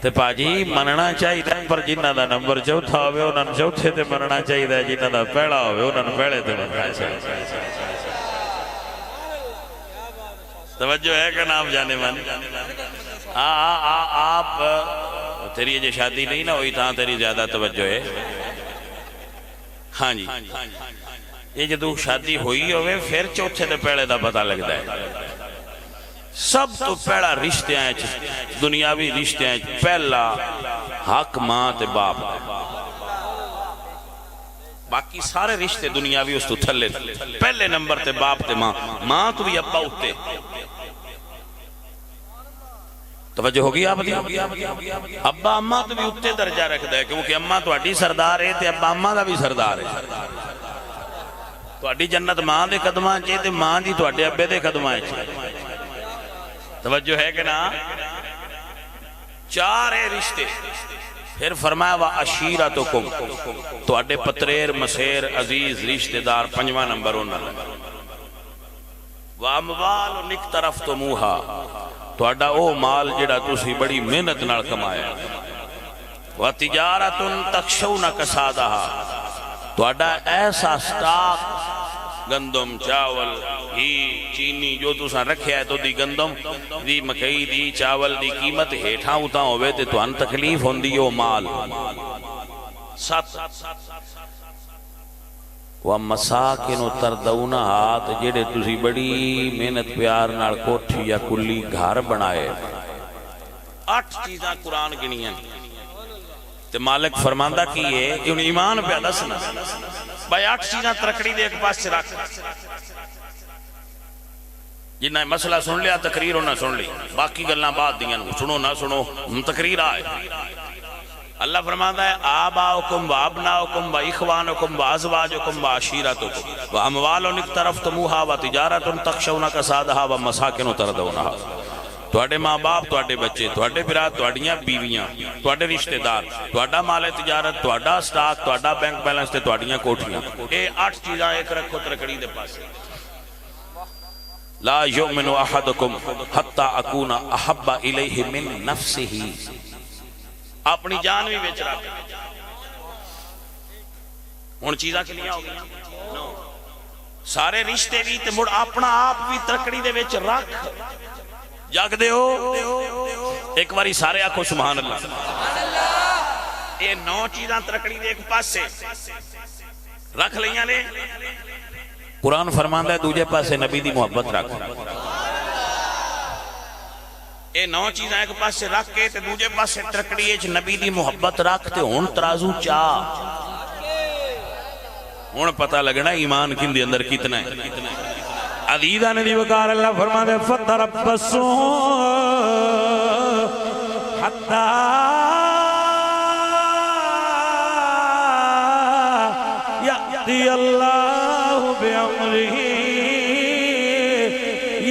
تے پاجی مننا چاہیے پر جنہ دا نمبر 4 ہوئے انہاں نے 4 تے مننا چاہیے جنہ دا پہلا ہوئے انہاں نے پہلے تے مننا چاہیے توجہ ہے کہ نام جانے من آپ تیری یہ شادی نہیں نہ ہوئی تاں تیری زیادہ توجہ ہے ہاں جی یہ جدو شادی ہوئی ہوئے پھر 4 دے پہلے دا پتہ لگتا ہے سب تو پہلا رشتے ہیں دنیاوی رشتے ہیں پہلا حق ماں تے باپ باقی سارے رشتے دنیاوی اس تو تھلے پہلے نمبر تے باپ تے ماں، ماں تو بھی ابا اٹھتے. توجہ ہوگی آپ دی؟ ابا اماں تو بھی اٹھتے درجہ رکھتا ہے، کیونکہ اماں تو اڈی سردار ہے تے ابا اماں دا بھی سردار ہے. تو اڈی جنت ماں دے قدماں چے تے ماں دی تو اڈے ابے دے قدماں چے. توجہ ہے کہ نا؟ چار رشتے. پھر فرمایا وَعَشِيرَتُكُمْ، تو اڈے پتریر مسیر عزیز رشتہ دار. پنجواں نمبر انہاں. وَأَمْوَالٌ اقْتَرَفْتُمُوهَا، تو اڈا او مال جڑا تسی بڑی محنت نال کمایا. وَتِجَارَةٌ تَخْشَوْنَ كَسَادَهَا، تو اڈا ایسا سٹاک گندم چاول گھی چینی جو تساں رکھیا ہے تو دی گندم دی مکئی دی چاول دی قیمت ہیٹھاں اتاں ہوئے تے تو ان تکلیف ہوندی ہو مال. 7 وَمَسَاكِنُ تَرْضَوْنَهَا، جڑے تسی بڑی محنت پیار نال کوٹھی یا کلی گھر بنائے. 8 چیزاں قرآن گنیاں تے مالک فرماندہ کی ہے کہ انہیں ایمان پہ دسنا بھائی 8 چیزاں ترکڑی دے ایک پاس سے رکھ. جنہیں مسئلہ سن لیا تقریر نہ سن لی، باقی گلنا بعد دیاں سنو نہ سنو تقریر آئے. اللہ فرماتا ہے آباؤکم و ابناؤکم و اخوانکم و ازواجکم و عشیرتکم و اموالن اقترفتموہا و تجارت تخشون کسادہا و مساکن تردونہا. تواڈے ماں باپ، تواڈے بچے، تواڈے برات، تواڈیاں بیویاں، تواڈے رشتہ دار، تواڈا مال تجارت، تواڈا سٹاک، تواڈا بینک بیلنس تے تواڈیاں کوٹھیاں. اے 8 چیزاں ایک رکھو ترکڑی دے پاس. لا یؤمن احدکم حتی اکون احب الیہ من نفسہ، اپنی جان بھی بیچ رکھ. ہن چیزاں کلیاں ہو گئی، سارے رشتے بھی تے مڑ اپنا آپ بھی ترکڑی دے وچ رکھ. جاگ دے ہو ایک باری سارے آکھو سبحان اللہ. یہ 9 چیزاں ترکڑی دے ایک پاس سے رکھ لیاں نے. قرآن فرماندا ہے دوجے پاسے نبی دی محبت رکھ. یہ 9 چیزاں ایک پاس سے رکھ کے تے دوجے پاسے ترکڑی اچ نبی دی محبت رکھ تے ہن ترازو چا ہن پتہ لگنا ایمان کیندے اندر کتنا ہے. عزیزہ نے دی وقار اللہ فرما دے فَتَرَبَّصُوا حَتَّى يَأْتِيَ اللَّهُ بِأَمْرِهِ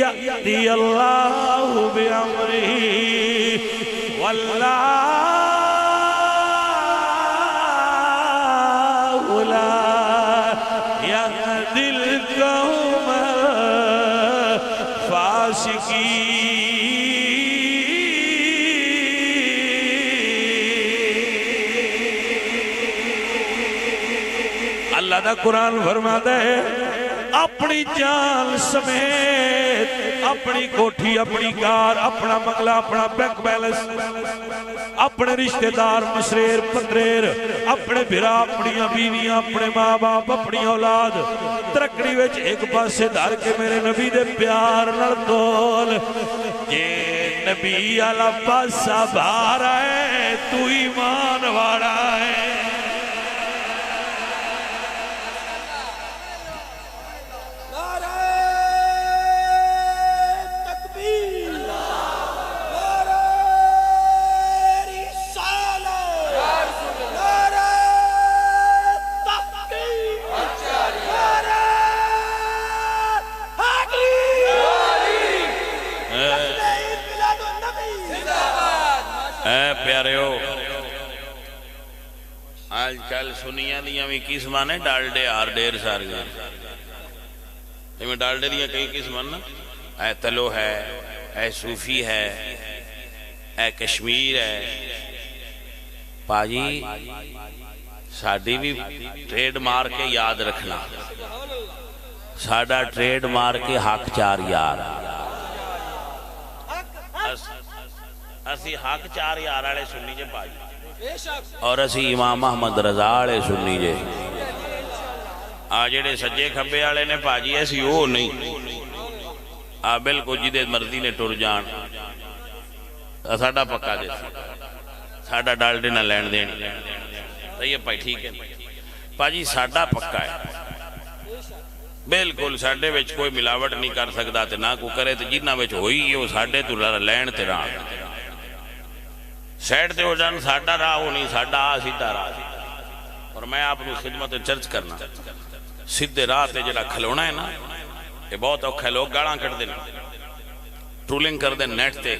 يَأْتِيَ اللَّهُ بِأَمْرِهِ وَاللَّهُ لَا يَهْدِي الْقَوْمَ اللہ دا قرآن فرماتا ہے اپنی جان سمیت اپنی کوٹھی، اپنی کار، اپنا بنگلہ، اپنا بینک بیلنس، اپنے رشتہ دار مسریر پتریر، اپنے بھرا، اپنی بیویاں، اپنے ماں باپ، اپنی اولاد ترکڑی وچ ایک پاسے دھر کے میرے نبی دے پیار نال تول. یہ نبی والا پاسا بھارا ہے تو ایمان والا ہے. پیارے ہو آج کل سنیاں دیاں بھی قسمہ نے ڈالڈے آر ڈیر سار گئے. میں ڈالڈے دیاں کئی قسمہ نا، اے تلو ہے، اے صوفی ہے، اے کشمیر ہے. پاجی ساڑی بھی ٹریڈ مار کے یاد رکھنا، ساڑا ٹریڈ مار کے حق 4 یار. اسی حق 4 یار آلے سننی جے پاجی، اور اسی امام احمد رضا آلے سننی جے. آجڑے سجے کھبے آلے نے پاجی ایسی ہو نہیں، آبل کو جدے مرضی نے ٹر جان. ساڑا پکا دے ساڑا ڈالڈے نہ لین دین. یہ پائی ٹھیک ہے. ਭਾਜੀ ਸਾਡਾ ਪੱਕਾ ਹੈ ਬਿਲਕੁਲ ਸਾਡੇ ਵਿੱਚ ਕੋਈ ਮਿਲਾਵਟ ਨਹੀਂ ਕਰ ਸਕਦਾ ਤੇ ਨਾ ਕੋਈ ਕਰੇ ਤੇ ਜਿਨ੍ਹਾਂ ਵਿੱਚ ਹੋਈ ਉਹ ਸਾਡੇ ਤੋਂ ਲੈਣ ਤੇ ਰਾਹ ਸਾਈਡ ਤੇ ਹੋ ਜਾਣ ਸਾਡਾ ਰਾਹ ਉਹ ਨਹੀਂ ਸਾਡਾ ਆ ਸਿੱਧਾ ਰਾਹ ਔਰ ਮੈਂ ਆਪ ਨੂੰ ਖਿਦਮਤ ਚਰਚ ਕਰਨਾ ਸਿੱਧੇ ਰਾਹ ਤੇ ਜਿਹੜਾ ਖਲੋਣਾ ਹੈ ਨਾ ਇਹ ਬਹੁਤ ਔਖਾ ਲੋਕ ਗਾਲਾਂ ਕੱਢਦੇ ਨੇ ਟਰੋਲਿੰਗ ਕਰਦੇ ਨੈਟ ਤੇ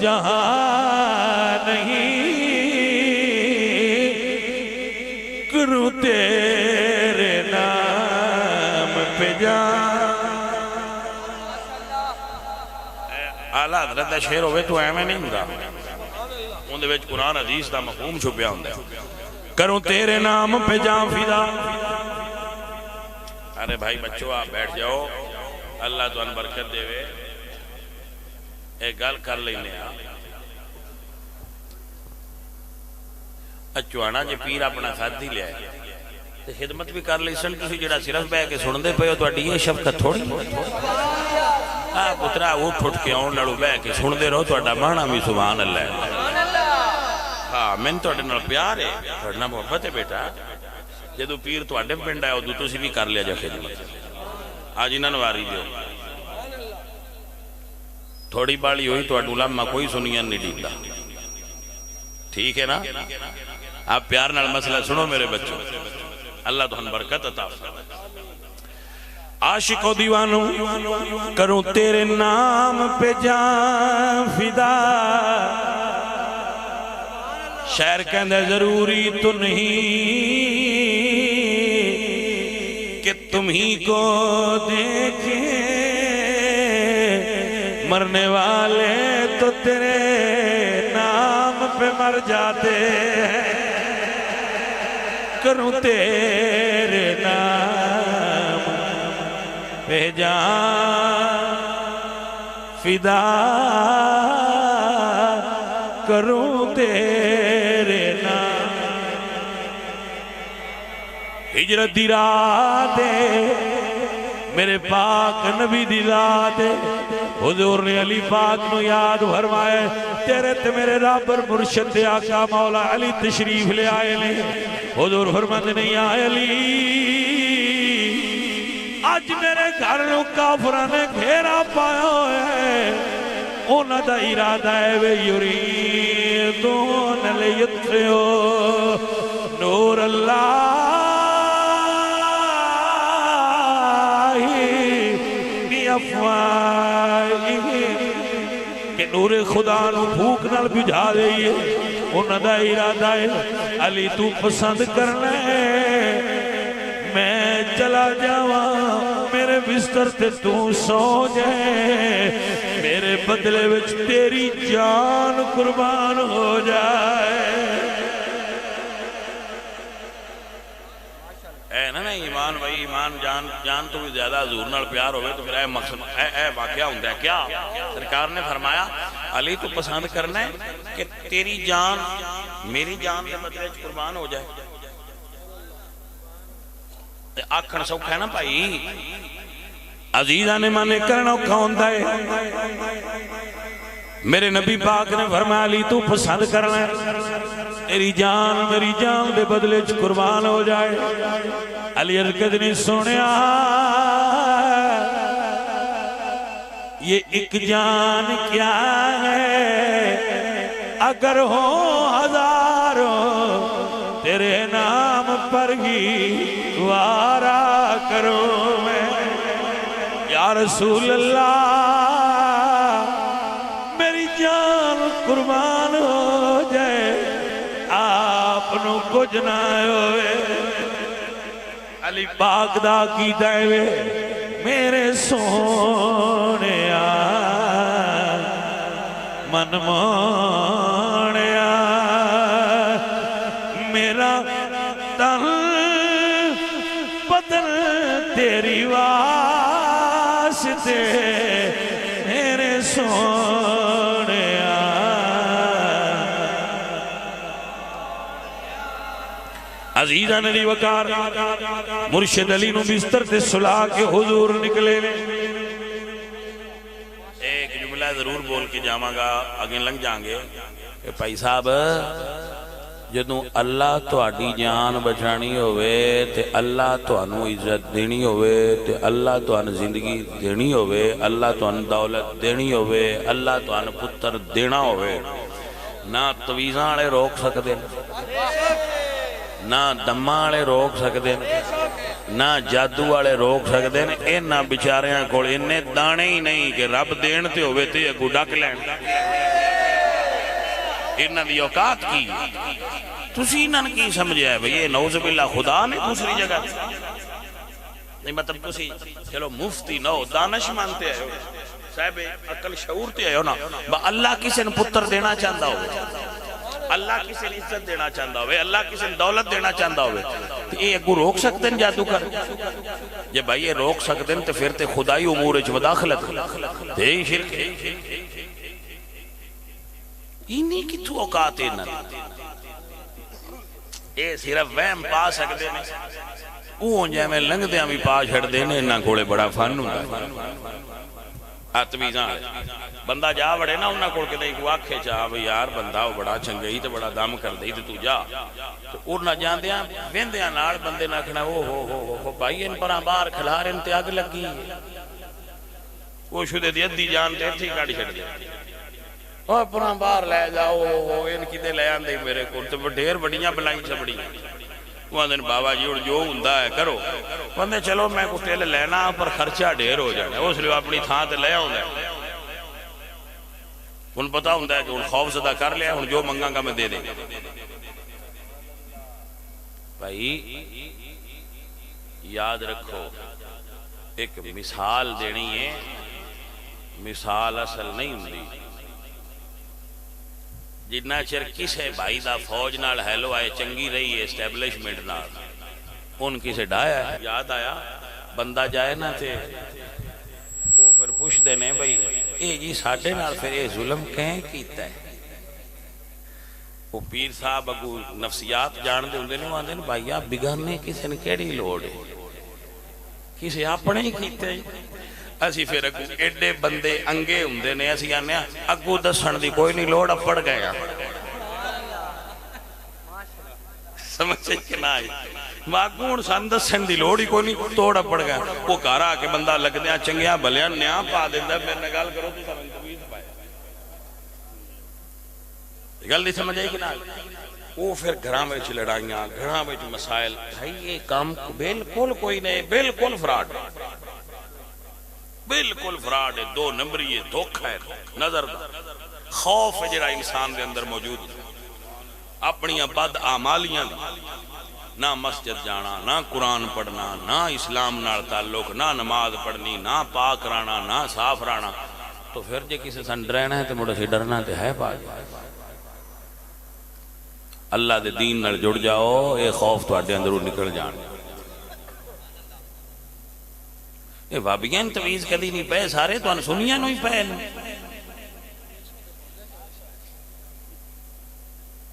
جہاں نہیں کروں تیرے نام پہ جان. آلہ حضرت دا شعر ہوئے تو ایمیں نہیں ہوں گا, ان دے وچ قرآن حدیث دا مفہوم چھپیا ہوں دے. کروں تیرے نام پہ جان فدا. ارے بھائی بچوں آپ بیٹھ جاؤ, اللہ تو ان برکت دے وے. ایک گل کر لینے ہاں, اچوانا جے پیر اپنا ساتھ ہی لیا ہے تے خدمت بھی کر لی سن. تسی جڑا صرف بہ کے سن دے پے ہو تہاڈی یہ شفقت تھوڑی. آ پترا اٹھ اٹھ کے آن نالوں بہ کے سن دے رہو, تہاڈا مانا بھی سبحان اللہ ہے. ہاں میں تہاڈے نال پیار ہے, تہاڈے نال محبت ہے بیٹا. جدوں پیر تہاڈے پنڈ آئے ادوں تسی بھی کر لیا جا خدمت. آج انہاں نوں واری دیو, تھوڑی بالی ہوئی تو علماء کوئی سنیاں نہیں دیتا. ٹھیک ہے نا, آپ پیار نال مسئلہ سنو میرے بچوں, اللہ تو ہم برکت عطا فرمائے. عاشق و دیوانوں کروں تیرے نام پہ جان فدا. شاعر کہندے ضروری تو نہیں کہ تم ہی کو دیکھیں, مرنے والے تو تیرے نام پہ مر جاتے ہیں. کروں تیرے نام پہ جان فدا. کروں تیرے نام. ہجرت دی راہ دے میرے پاک نبی دی ذات, حضور نے علی پاک نو یاد فرمائے. تیرے تے میرے رب اور مرشد آقا مولا علی تشریف لے آئے نے. حضور فرماتے نہیں آئے علی, آج میرے گھر نو کافراں نے گھیرا پایا ہے. انہاں دا ارادہ ہے وے یریدون لیطفئوا نور اللہ کہ نور خدا نو بھوک نال بجھا دئیے. انہاں دا ارادہ ہے علی تو پسند کرنا ہے میں چلا جاواں, میرے بستر تے تو سو جائے, میرے بدلے وچ تیری جان قربان ہو جائے. اے نا ایمان بھائی, ایمان جان تو بھی زیادہ حضور نال پیار ہوئے تو پھر اے مقصد اے واقعہ ہوں ہے کیا. سرکار نے فرمایا علی تو پسند کرنا ہے کہ تیری جان میری جان کے بدلے قربان ہو جائے. آکھن سوکھا ہے نا بھائی, عزیزہ نے مانے کرنا کون دائے. میرے نبی پاک نے فرمایا علی تو پسند کرنا ہے تیری جان میری جان دے بدلے قربان ہو جائے. علی ارکد نے سنیا یہ ایک جان کیا ہے, اگر ہو ہزاروں تیرے نام پر ہی وارا کروں میں. یا رسول اللہ میری جان قربان ہو جائے, آپ نو کچھ نہ ہوئے. علی پاک دا کی دائے میرے سونے من مانیا, میرا تن بدن تیری واسطے میرے سونے. عزیزہ نبی وقار مرشد علی نو بستر تے سلا کے حضور نکلے. ایک جملہ ضرور بول کے جاواں گا, آگے لنگ جائیں گے. کہ بھائی صاحب جدوں اللہ تہاڈی جان بچانی ہوئے تے اللہ تہانوں عزت دینی ہوئے تے اللہ تہانوں زندگی دینی ہوئے, اللہ تہانوں دولت دینی ہوئے, اللہ تہانوں پتر دینا ہوئے, نہ تویزاں والے روک سکتے, نہ دماں والے روک سکتے, نہ جادو والے روک سکتے. انہاں بیچاریاں کول انے دانے ہی نہیں کہ رب دین تے ہوئے تے اگوں ڈک لین. انہاں دی اوقات کی تسی انہاں کی سمجھیا ہے بھئی یہ نعوذ باللہ خدا نے دوسری جگہ نہیں مطلب تسی چلو مفتی نو دانش مانتے ہیں صاحب عقل شعور تے ہے نا اللہ کسی نے پتر دینا چاہتا ہوئے اللہ کسی نے عزت دینا چاہتا ہوئے اللہ کسی نے دولت دینا چاہتا ہوئے تو یہ اگو روک سکتے ہیں جادو کر جب بھائی یہ روک سکتے ہیں تو پھر تے خدائی امور اچھ مداخلت تے ہی شرک انہی کی تو اوقات ہے اے صرف وہم پا سکتے ہیں اون جائے میں لنگ دیاں بھی پا چھڑ دینے انہاں کھوڑے بڑا فن ہوں آتویزاں بندہ جا بڑے نا انہاں کھوڑ کے دے کو آکھے چاہا بھئی یار بندہ وہ بڑا چنگئی تے بڑا دم کر دئی تے تو جا تو ارنا جان دیاں ویندیاں نار بندے نہ کھنا ہو بھائی ان پران باہر کھلار ان تے آگ لگی وہ شدے دی ادھی جان تے تھی کاڑی چھڑ دے اور پران باہر لے جاؤ ان کی دے لے آن دے میرے کو تو ڈھیر بڑیاں بلائیں چھبڑی وہ دن بابا جی جو ہندہ ہے کرو وہ چلو میں کچھ ٹیل لینا پر خرچہ ڈھیر ہو جانا اس لیے اپنی تھان تے لے آؤں ہے ان پتا ہوں ہے کہ ان خوف زدہ کر لیا ان جو منگاں گا میں دے دیں بھائی یاد رکھو ایک مثال دینی ہے مثال اصل نہیں ہوندی جتنا چر کسے بھائی دا فوج نال ہیلو آئے چنگی رہی ہے اسٹیبلشمنٹ نال ان کسے ڈایا ہے یاد آیا بندہ جائے نا تھے وہ پھر پوچھ دینے بھئی اے جی ساڑھے نال پھر اے ظلم کہیں کیتا ہے وہ پیر صاحب اگو نفسیات جان دے ہوندے نے وہاں دے بھائی آپ بگانے کسے نے کیڑی لوڑ ہے کسے اپنے ہی کیتے ہیں اسی پھر اگو ایڈے بندے انگے ہوندے نے اسی آنے اگو دسن دی کوئی نہیں لوڑ اپڑ گیا سمجھے کہ نہ آئی ماغون سان دسن دی لوڑ ہی کوئی نہیں توڑ اپڑ گیا وہ کارا کے بندہ لگ دیا چنگیاں بھلیاں نیاں پا دیندہ میرے نگال کرو تو سمجھ تبیز پائے گل نہیں سمجھ آئی کہ نہ آئی وہ پھر گھراں میں لڑائیاں گھراں میں مسائل بھائی یہ کام بالکل کوئی نہیں بالکل فراڈ بالکل فراڈ ہے دو نمبری ہے دھوکہ ہے نظر دا خوف ہے جڑا انسان دے اندر موجود اپنی بد اعمالیاں نہ مسجد جانا نہ قرآن پڑھنا نہ اسلام نال تعلق نہ نماز پڑھنی نہ پاک رانا نہ صاف رانا تو پھر جے کسی سن ڈرنا ہے تو مڑا سے ڈرنا تے ہے پاک اللہ دے دین نال جڑ جاؤ اے خوف تو اڈے اندروں نکل جان اے بابیاں تویز کدی نہیں پہ سارے تو ان سنیاں نہیں پہ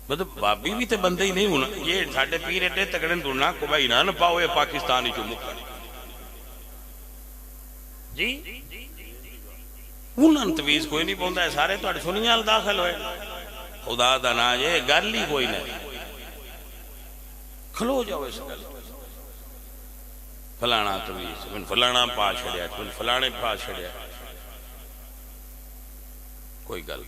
مطلب بابی بھی تے بندے ہی نہیں ہونا یہ ساڑھے پیر ایڈے تکڑن دورنا کو بھائی نہ پاؤ یہ پاکستانی جو مکہ جی انہاں تویز کوئی نہیں پہنتا ہے سارے تو ان سنیاں داخل ہوئے خدا دا نا یہ گل ہی کوئی نہیں کھلو جاؤ اس گل فلانا تویز من فلانا پا چھڑیا من فلانے پا چھڑیا کوئی گل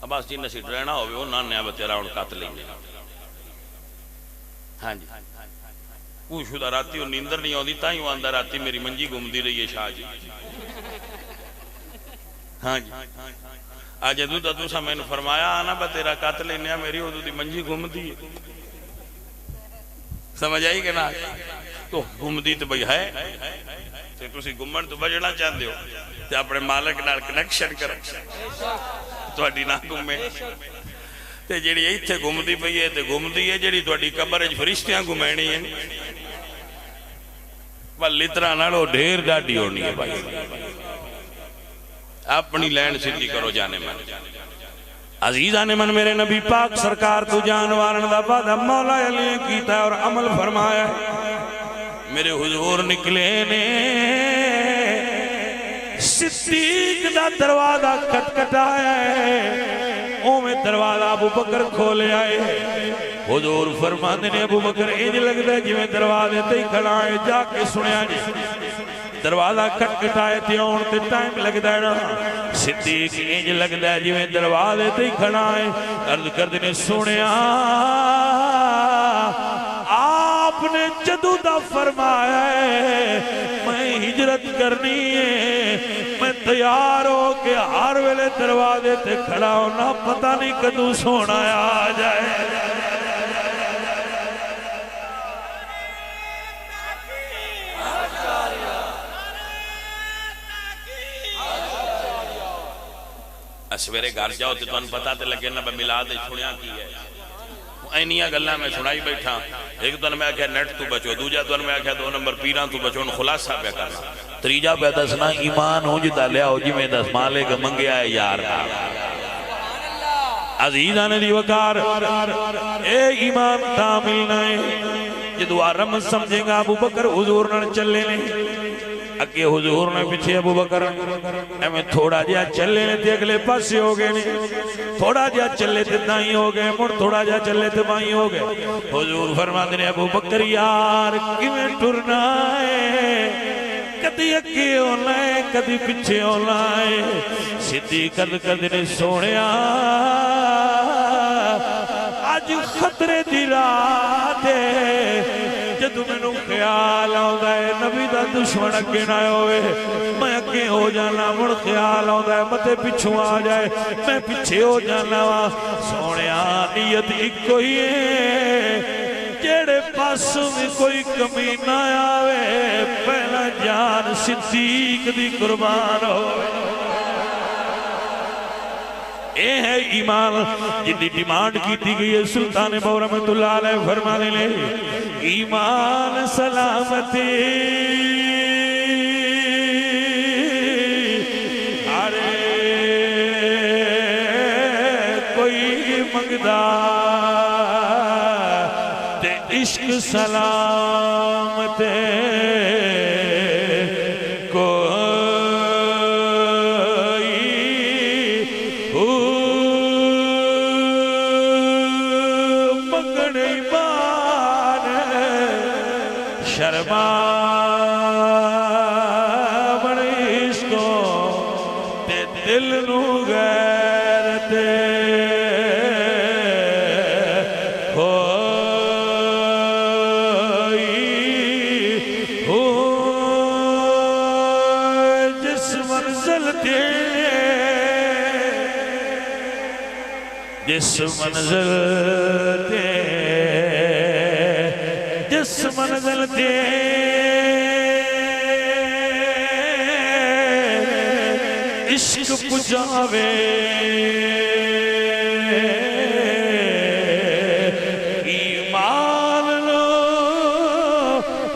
اب آس جن سے ڈرنا ہوئے وہ نانے آبا تیرا ان قاتل لیں گے ہاں جی وہ شدہ راتی وہ نیندر نہیں ہوندی تاہی وہ اندر راتی میری منجی گھوم دی رہی ہے شاہ جی ہاں جی آج ادھو تا میں نے فرمایا آنا با تیرا قاتل لیں میری ادھو دی منجی گھوم دی ہے سمجھ آئی کہ نا تو گھوم دی تو بھئی ہے تے تسی گھومن تو بجنا چاہتے ہو تے اپنے مالک نال کنیکشن کر تو اڈی نہ گھومے تے جیڑی ایتھے گھوم دی پئی ہے تے گھوم دی ہے جیڑی تو اڈی قبر اچ فرشتیاں گھمینی ہیں ولی طرح نالو ڈھیر ڈاڈی ہونی ہے بھائی اپنی لینڈ سیدھی کرو جانے من عزیزان من میرے نبی پاک سرکار تو جانوارن دا بعد مولا علی کیتا اور عمل فرمایا میرے حضور نکلے نے صدیق دا دروازہ کھٹکھٹایا ہے اوویں دروازہ ابو بکر کھولے آئے حضور فرماندے نے ابو بکر انج لگدا ہے جویں دروازے تے ہی کھڑا ہے جا کے سنیا جی دروازہ کھٹکھٹائے تے اون تے ٹائم لگدا ہے نا صدیق انج لگدا ہے جویں دروازے تے ہی کھڑا ہے عرض کردے نے سنیا آپ نے جدو دا فرمایا ہے میں ہجرت کرنی ہے میں تیار ہو کے ہر ویلے دروازے تے کھڑا ہونا پتہ نہیں کدو سونا آ جائے سویرے گھر جاؤ تو تمہیں پتہ تے لگے نا ملاد چھڑیاں کی ہے اینیاں گلہ میں سنائی بیٹھا ایک دن میں آکھا نیٹ تو بچو دوجہ دن میں آکھا 2 نمبر پیران تو بچو ان خلاصہ پہ کرنا تریجہ پہ دسنا ایمان ہو جتا لیا ہو جی میں دس مالے کا منگیا ہے یار عزیزان دی وقار اے ایمان تامل نائے جدو آرم سمجھیں گا ابو بکر حضور نہ چلے لیں اگے حضور نے پیچھے ابو بکر میں تھوڑا جیا چلے تے اگلے پاسے ہو گئے نہیں تھوڑا جیا چلے تے دائیں ہو گئے مڑ تھوڑا جیا چلے تے بائیں ہو گئے حضور فرماتے ہیں ابو بکر یار کیویں ٹرنا ہے کدی اگے ہونا ہے کدی پیچھے ہونا ہے سیدھی کد نے سونیا اج خطرے دی رات ہے جدو میں نو خیال آؤں ہے نبی دا دشمن اگے نہ ہوئے میں اگے ہو جانا مڑ خیال آؤں ہے متے پچھوں آ جائے میں پیچھے ہو جانا سونے نیت ایک کوئی ہے جیڑے پاسوں میں کوئی کمی نہ آوے پہلا جان صدیق دی قربان ہوئے اے ہے ایمان جنہی ڈیمانڈ کی تھی گئی ہے سلطان بہو رحمت اللہ علیہ فرمانے لے ایمان سلامتی ارے کوئی منگدا تے عشق سلامتے جس منزل تے عشق پجاوے ایمان لو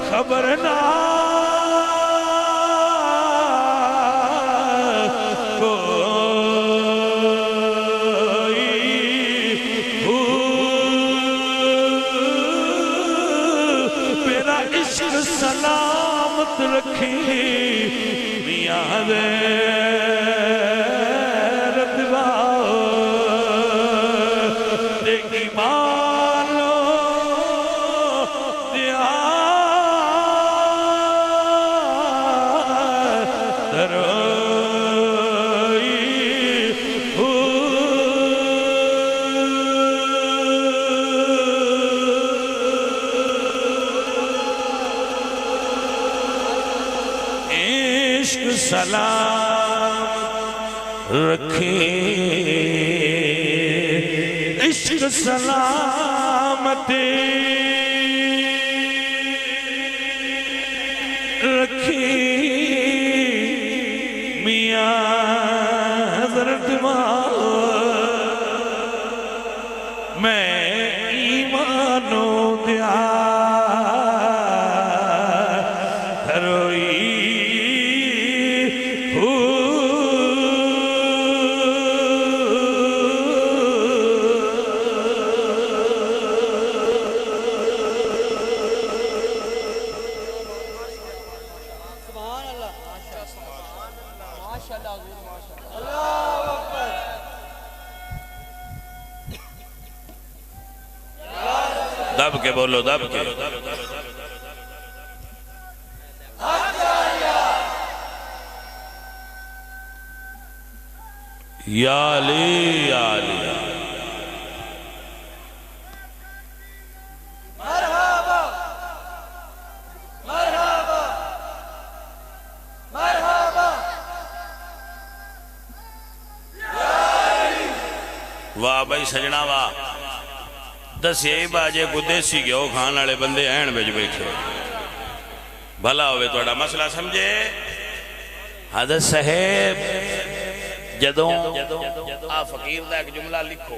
خبر نہ سلامت رکھی میاں دے رتبہ تے ایمان لو دیا سلام رکھے عشق سلامت رکھے میاں حضرت میں ایمانوں دیا دب کے بولو دب کے یا علی یا علی واہ بھائی سجنا واہ دس یہی باجے کو دیسی گیو کھان والے بندے این بچ بیٹھے بھلا ہوئے توڑا مسئلہ سمجھے حضرت صاحب جدوں آ فقیر دا ایک جملہ لکھو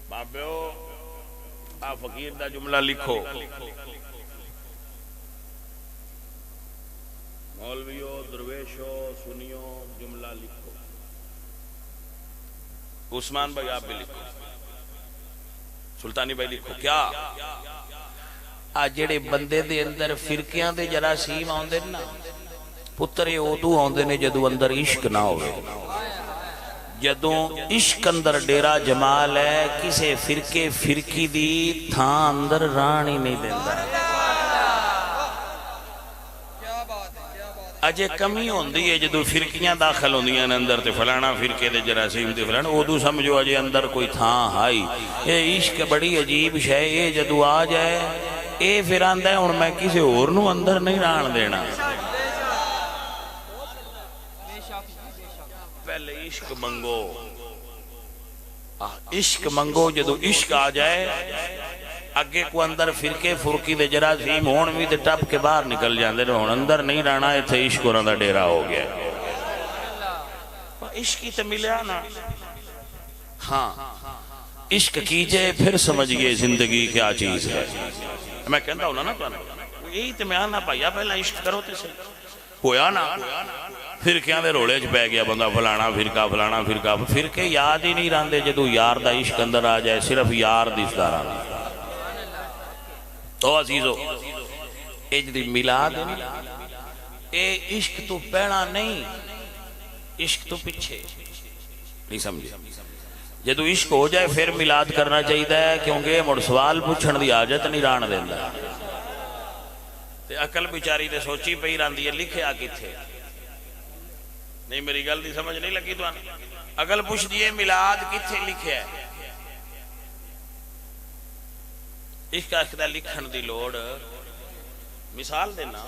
بابیو آ فقیر دا جملہ لکھو مولویو درویشو سنیو جملہ لکھو عثمان بھائی آپ بھی لکھو سلطانی بھائی لکھو کیا آج جڑے بندے دے اندر فرقیاں دے جراثیم آندے نا پتر ادو آندے نے جدو اندر عشق نہ ہوئے جدو عشق اندر ڈیرا جمال ہے کسے فرقے فرقی دی تھان اندر رانی نہیں دیندہ اجے کمی ہوندی ہے جدو فرقیاں داخل ہوندیاں اندر تے فلانا فرقے دے جراثیم تے فلانا ادو سمجھو اجے اندر کوئی تھان ہائی اے عشق بڑی عجیب شے اے جدو آ جائے اے پھر آندہ ہے اور میں کسی اور نو اندر نہیں ران دینا پہلے عشق منگو عشق منگو جدو عشق آ جائے اگے کو اندر فرقے فرقی دے جراثیم ہون بھی دے ٹپ کے باہر نکل جاندے نے ہون اندر نہیں رانا ہے تھے عشق اور اندر ڈیرا ہو گیا عشق تے ملیا نا ہاں عشق کیجئے پھر سمجھئے زندگی کیا چیز ہے میں کہتا ہوں نا یہی تے میں آنا پایا پہلا عشق کرو تے سے ہویا نا فرقیاں دے روڑے چ پہ گیا بندہ فلانا فرقہ فرقے یاد ہی نہیں راندے جدو یار دا عشق اندر آ جائے صرف یار دی افدار آنے تو عزیزو اے جدی ملاد اے عشق تو پہنا نہیں عشق تو پچھے نہیں سمجھے جدو عشق ہو جائے پھر ملاد کرنا چاہیے ہے کیونکہ مڑ سوال پوچھن دی عادت نہیں ران دیندا تے عقل بیچاری تے سوچی پئی راندی ہے لکھیا کتھے نہیں میری گل دی سمجھ نہیں لگی تو عقل پوچھ دیئے ملاد کتھے لکھیا ہے عشق عشق دا لکھن دی لوڑ مثال دینا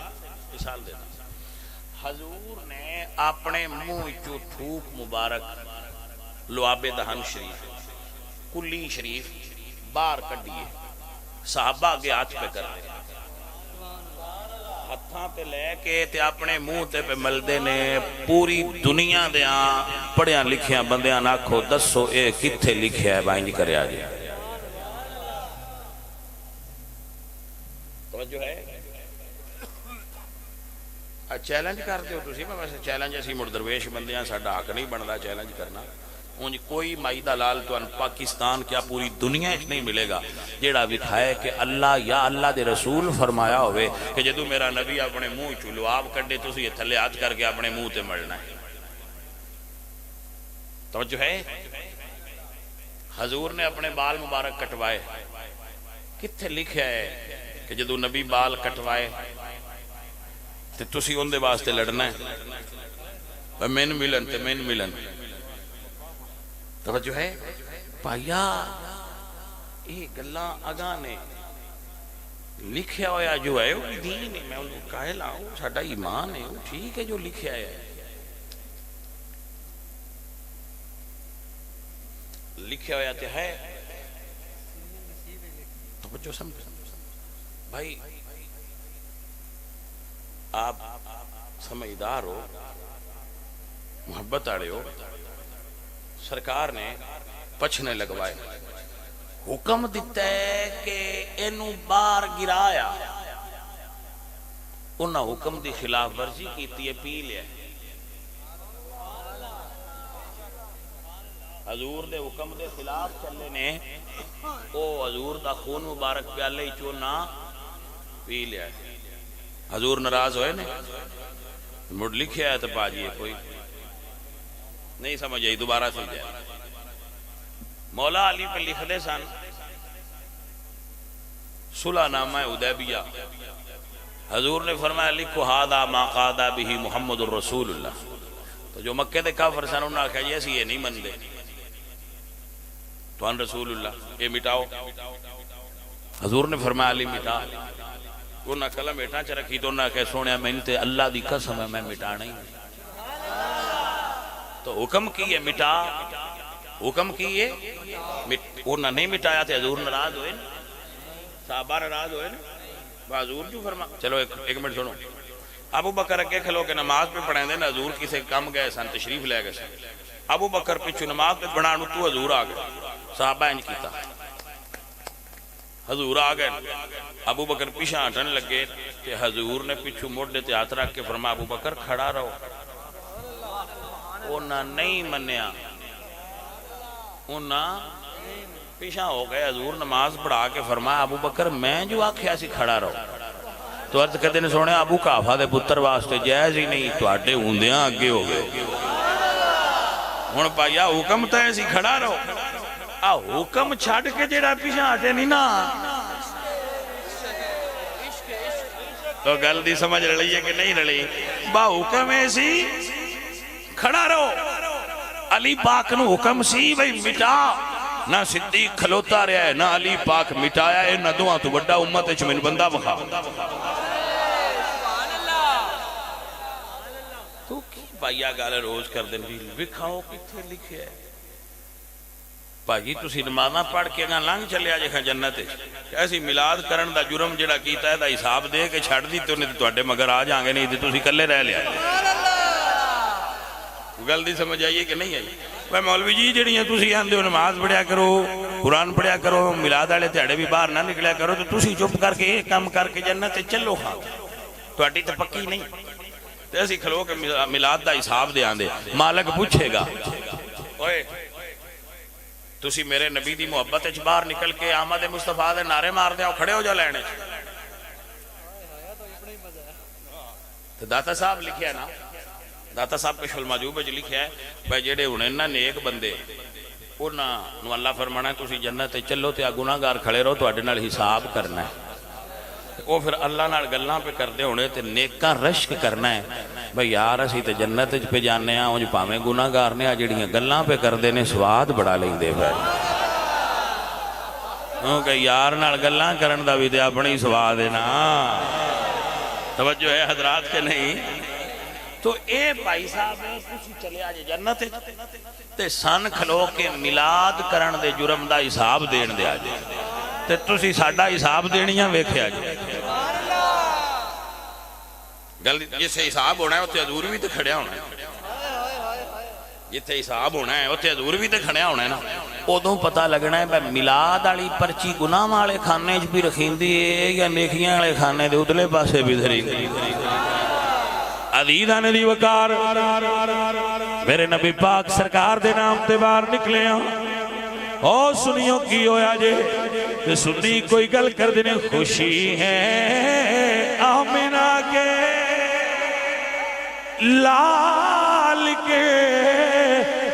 حضور نے اپنے منہ چو تھوک مبارک لعاب دہن شریف کلی شریف باہر کڈیے صحابہ کے ہاتھ پہ کر دے ہتھاں تے لے کے تے اپنے منہ تے پہ ملدے نے پوری دنیا دیاں پڑھیاں لکھیاں بندیاں ناکھو دسو اے کتھے لکھیا ہے بائیں جی کرے آجے توجہ ہے چیلنج کر دیو تسی میں ویسے چیلنج اسی مڑ درویش بندیاں ساڈا حق نہیں بندا چیلنج کرنا اونج کوئی مائی دلال تو پاکستان کیا پوری دنیا اچ نہیں ملے گا جیڑا دکھائے کہ اللہ یا اللہ دے رسول فرمایا ہوئے کہ جدو میرا نبی اپنے منہ چ لعاب کڈے تسی یہ تھلے ہاتھ کر کے اپنے منہ تے ملنا ہے توجہ ہے حضور نے اپنے بال مبارک کٹوائے کتھے لکھیا ہے کہ جدو نبی بال کٹوائے تے تسی ان دے واسطے لڑنا ہے من ملن تے من ملن توجہ ہے پایا یہ گلاں اگاں نے لکھیا ہویا جو ہے وہ دین ہے میں انہوں قائل آؤں ساڑھا ایمان ہے ٹھیک ہے جو لکھیا ہے لکھیا ہویا تے ہے توجہ سمجھ بھائی آپ سمجھدار ہو محبت آڑے ہو سرکار نے پچھنے لگوائے حکم دیتا ہے کہ اینو بار گرایا انہا حکم دی خلاف ورزی کیتی ہے پی لیا حضور دے حکم دے خلاف چلے نے او حضور دا خون مبارک پیالے چونا پی لیا حضور ناراض ہوئے نے مڑ لکھیا ہے تو پاجئے کوئی نہیں سمجھ آئی دوبارہ سمجھے مولا علی پہ لکھ دے سن صلح نامہ حدیبیہ حضور نے فرمایا لکھو ہادا ما قادا بھی محمد الرسول اللہ تو جو مکہ دے کافر سن انہوں نے کہا جیسی یہ نہیں من دے تو ان رسول اللہ یہ مٹاؤ حضور نے فرمایا علی مٹا انہوں نے کلم بیٹھا چا رکھی تو انہوں نے کہا سونے میں انتے اللہ دی قسم ہے میں مٹا نہیں تو حکم کی ہے مٹا حکم کیے انہوں نہیں مٹایا تو حضور ناراض ہوئے نا، صحابہ ناراض ہوئے نا، حضور جو فرما چلو ایک منٹ سنو، ابو بکر اگے کھلو کے نماز پہ پڑھیں دے نا، حضور کسے کم گئے سن تشریف لے گئے سن، ابو بکر پیچھو نماز پہ بنانو تو حضور آ گئے، صحابہ انج کیتا، حضور آ گئے، ابو بکر پیچھے ہٹن لگے کہ حضور نے پیچھو موڈے تے ہاتھ رکھ کے فرمایا ابو بکر کھڑا رہو، انہاں نہیں منیا، انہاں پیچھا ہو گئے، حضور نماز پڑھا کے فرمایا ابو بکر میں جو آکھیا سی کھڑا رہو، تو عرض کہتے نے سونے ابو کافا دے پتر واسطے جائز ہی نہیں، تو آٹے ہوندیاں آگے ہو گئے، ہن پایا حکم تے ایسی کھڑا رہو، آ حکم چھاڑ کے جڑا پیچھا ہٹے نہیں نا، تو گل دی سمجھ رلی ہے کہ نہیں رلی، با حکم ایسی کھڑا رہو، علی پاک نو حکم سی بھئی مٹا، نہ صدیق کھلوتا رہا ہے، نہ علی پاک مٹایا ہے، نہ دعا تو بڑا امت چمن بندہ بخا، تو کی بھائیہ گالے روز کر دیں بھی بکھاؤ کتھے لکھے ہے، بھائی تسی نمازاں پڑھ کے اگاں لنگ چلے آجے کھاں جنت ہے، ایسی میلاد کرن دا جرم جڑا کیتا ہے دا حساب دے کے چھڑ دی تو نہیں تو اڈے مگر آ جاؤں گے نہیں تو تسی کلے رہ لیا، گل دی سمجھ آئیے کہ نہیں آئیے، وہ مولوی جی جڑیاں تسی آندے ہو نماز پڑھیا کرو، قرآن پڑھیا کرو، میلاد والے تہاڑے بھی باہر نہ نکلیا کرو، تو تسی چپ کر کے یہ کام کر کے جنت چلو ہاں، تہاڈی تے پکی نہیں، تے اسی کھلو کے میلاد دا حساب دے آندے، مالک پوچھے گا، اوئے تسی میرے نبی دی محبت اچ باہر نکل کے احمد مصطفیٰ دے نعرے مار دے آؤ کھڑے ہو جا لینے، تو داتا صاحب لکھیا نا، داتا صاحب کشف المعجوب وچ لکھیا ہے بھائی جڑے ہونے نا نیک بندے انہاں نو اللہ فرمانا ہے تسی جنت تے چلو تے گناہگار کھڑے رہو تواڈے نال حساب کرنا ہے، وہ پھر اللہ نال گلاں پہ کردے ہونے تے نیکاں رشک کرنا ہے بھائی یار اسی تے جنت وچ پہ جانے ہاں اونج پاویں گناہگار نے جڑیاں گلاں پہ کردے نے سواد بڑا لیندے پھر، کیونکہ یار نال گلاں کرن دا بھی تے اپنی سواد ہے نا، توجہ ہے حضرات کے نہیں، تو اے بھائی صاحب تسی چلے آجے جنت تے سن کھلو کے میلاد کرن دے جرم دا حساب دین دے آجے تے تسی ساڈا حساب دینیاں ویکھے آجے، گل جسے حساب ہونا ہے اتنے حضور بھی تے کھڑیا ہونا ہے، جتھے حساب ہونا ہے اتنے حضور بھی تے کھڑیا ہونا ہے نا، ادوں پتہ لگنا ہے بھائی میلاد والی پرچی گناہ والے کھانے چ بھی رکھیندی ہے یا نیکیاں والے کھانے دے ادلے پاسے بھی دھری، عزیزان دی وقار میرے نبی پاک سرکار دے نام تے باہر نکلے ہاں، او سنیوں کی ہویا جے تے سنی کوئی گل کر دینے، خوشی ہے آمنہ کے لال کے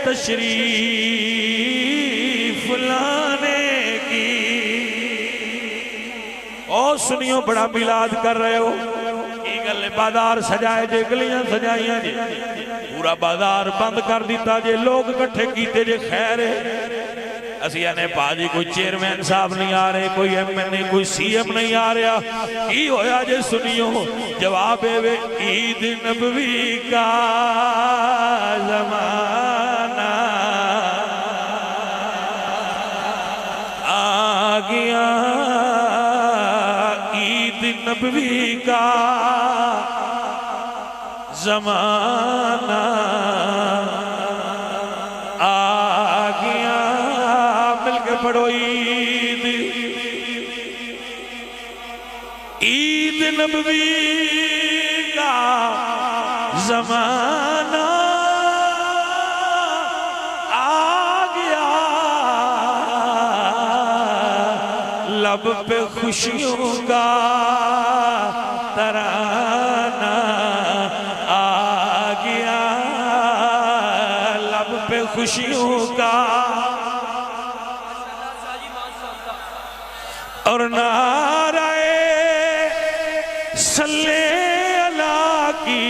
تشریف لانے کی، او سنیوں بڑا میلاد کر رہے ہو، گلے بازار سجائے جے گلیاں سجائیاں جے، پورا بازار بند کر دیتا جے، لوگ کٹھے کیتے جے، خیر ہے اسی آنے پاجی کوئی چیئرمین صاحب نہیں آ رہے، کوئی ایم این اے کوئی سی ایم نہیں آ رہا، کی ہویا جے سنیوں، جواب ہے عید نبوی کا زمانہ آ گیا، عید نبوی کا زمانہ آ گیا، مل کے پڑھو عید، عید نبوی کا زمانہ آ گیا، لب پہ خوشیوں کا ترانہ آ گیا، لب پہ خوشیوں کا، اور نعرہ صلی اللہ کی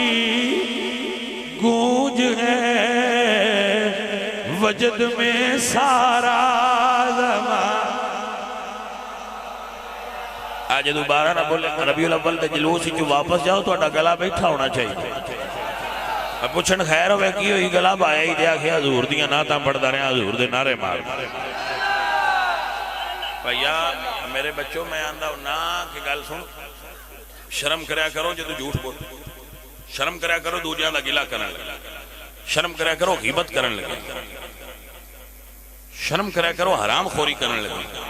گونج ہے وجد میں سارا زمان، آج دوبارہ نہ بولے ربیع الاول دے جلوس جو واپس جاؤ تو اڈا گلا بیٹھا ہونا چاہیے، پوچھن خیر ہوئے کی ہوئی گلا بایا ہی دیا کہ حضور دیاں نعتاں پڑھدا رہا حضور دے نعرے مار بھائیا میرے بچوں میں آندہ ہوں نا کہ گل سن شرم کریا کرو جدو جھوٹ بول شرم کریا کرو دوجیاں دا گلا کرن لگے شرم کریا کرو غیبت کرن لگے شرم کریا کرو حرام خوری کرن لگے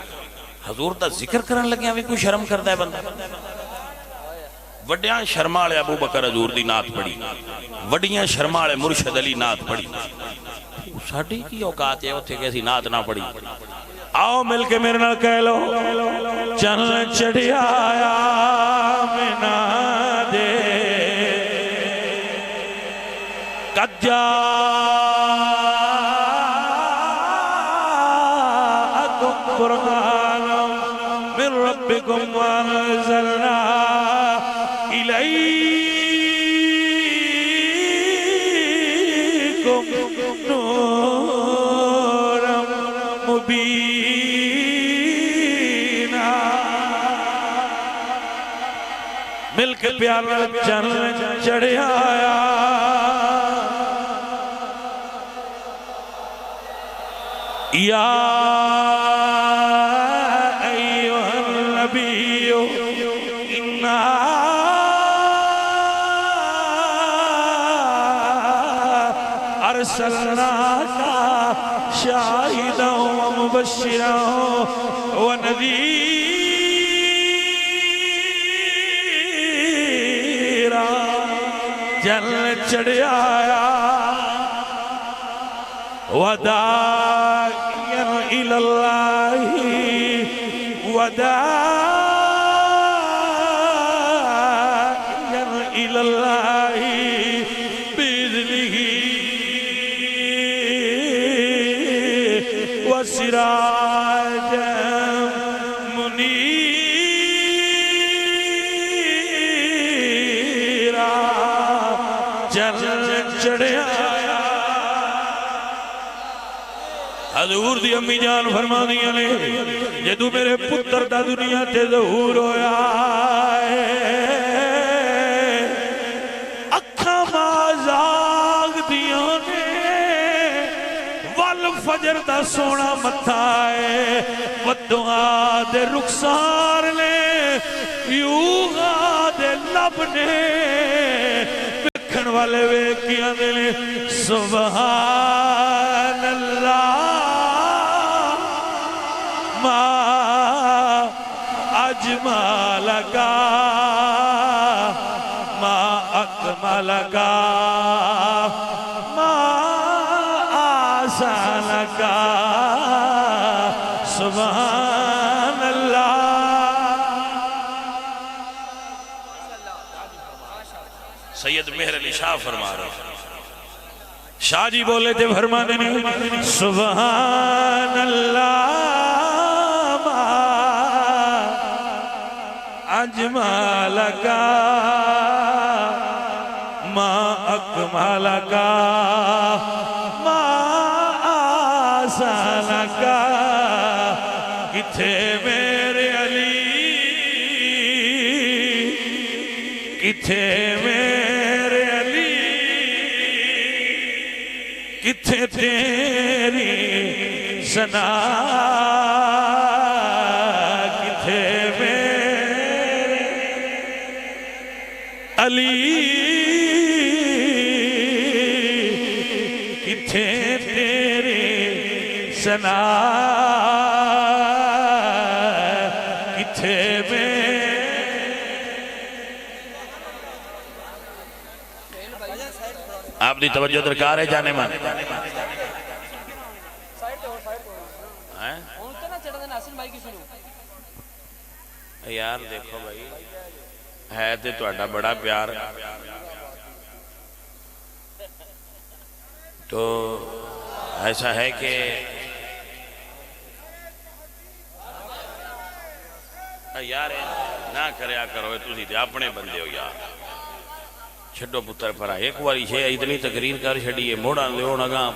حضور دا ذکر کرن لگے بھی کوئی شرم کردا ہے بندہ وڈیاں شرما والے ابو بکر حضور دی نعت پڑھی وڈیاں شرما والے مرشد علی نعت پڑھی ساڈی کی اوقات ہے اوتھے کہ اسی نعت نہ پڑھی آؤ مل کے میرے نال کہہ لو چن چڑھیا منا دے کجا قرآن من ربكم وانزلنا إليكم نورا مبينا مل کے پیارا چن چڑھیا یا ایوہ النبی انا ارسلناک شاہدا و مبشرا و نذیرا جل چڑھیا وداعيا إلى الله وداعيا إلى الله بإذنه وسراجا منيرا جل چڑھیا حضور دی امی جان فرما دیا نے جدو میرے پتر دا دنیا تے ظہور ہویا اکھاں مازاگ دیاں نے والفجر دا سونا متھا ہے ودعا دے رخسار نے یوغا دے لب نے بکھن والے ویکیاں دے نے سبحان اللہ ما اجمالک ما اکملک ما آسانک سبحان اللہ سید مہر علی شاہ فرما رہا شاہ جی بولے تھے فرمانے نے سبحان اللہ اجمالک ما اکملک ما آسانک کتھے میرے علی کتھے میرے علی کتھے تیری ثنا کتھے علی کتھے تیرے ثنا کتھے میں آپ دی توجہ درکار ہے جانے مان یار دیکھو بھائی ہے تے توڑا بڑا پیار تو ایسا ہے کہ یار نہ کریا کرو تسی تے اپنے بندے ہو یار چھڈو پتر پھرا ایک واری چھے اتنی تقریر کر چھڑیے موڑا لیو نگاں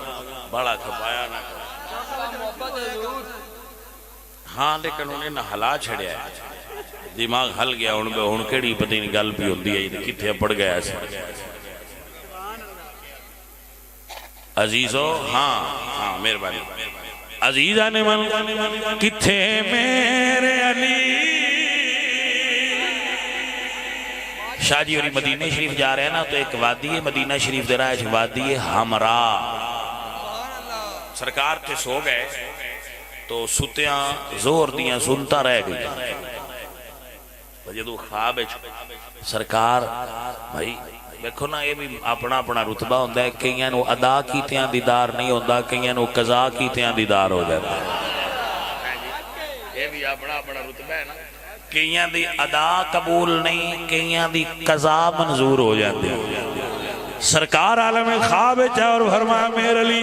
بڑا کھپایا نہ کرو ہاں لیکن انہیں نہ ہلا چھڑیا ہے دماغ ہل گیا ان کیڑی پتہ نہیں گل بھی ہوندی ہے کتھے پڑ گیا ایسا عزیزو ہاں ہاں مہربانی عزیزہ نے من کتھے میرے علی شاہ جی اور مدینہ شریف جا رہے ہیں نا تو ایک وادی ہے مدینہ شریف دے رہا ہے وادی ہمرا سرکار تے سو گئے تو ستیاں زور دیاں سنتا رہ گئی جدو خواب سرکار بھائی دیکھو نا یہ بھی اپنا اپنا رتبہ ہوتا ہے کئیاں نو ادا کیتیاں دیدار نہیں ہوتا کئیاں نو قضا کیتیاں دیدار ہو جاتا ہے یہ بھی اپنا اپنا رتبہ ہے نا کئیاں دی ادا قبول نہیں کئیاں دی قضا منظور ہو جاتی ہے سرکار عالم خواب چاہ اور فرمایا میرے علی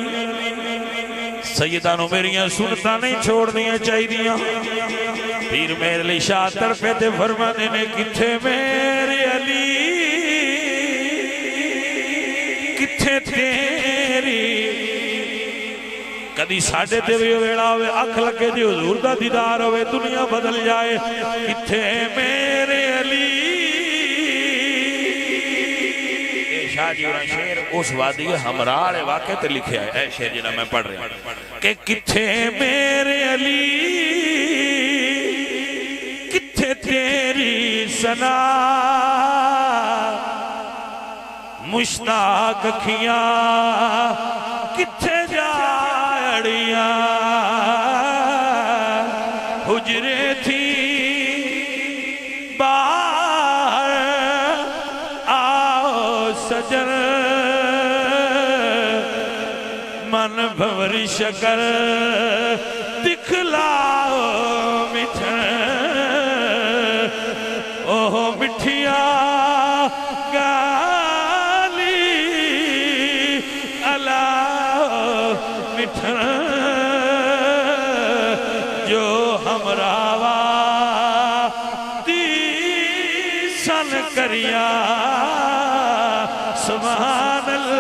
سیدانو میریاں سنتا نہیں چھوڑ دیا چاہی دیا پیر میرے علی شاہ طرفے تے فرمانے نے کتھے میرے علی کتھے تیری کدی ساڑھے تے بھی ویڑا ہوئے اکھ لگے جی حضور دا دیدار ہوئے دنیا بدل جائے کتھے میرے علی شاہ جی اور شیر اس وادی ہمراہ واقع تے لکھے آئے اے شیر جنہ میں پڑھ رہے ہیں کہ کتھے میرے علی کتھے تیری سنا مشتاق کھیاں کتھے جاڑیاں حجرے تھی باہر آؤ سجن من بھوری شکر دکھلاؤ مٹھن اوہ مٹھیا گالی اللہ مٹھن جو ہمراوا دی سن کریا سبحان اللہ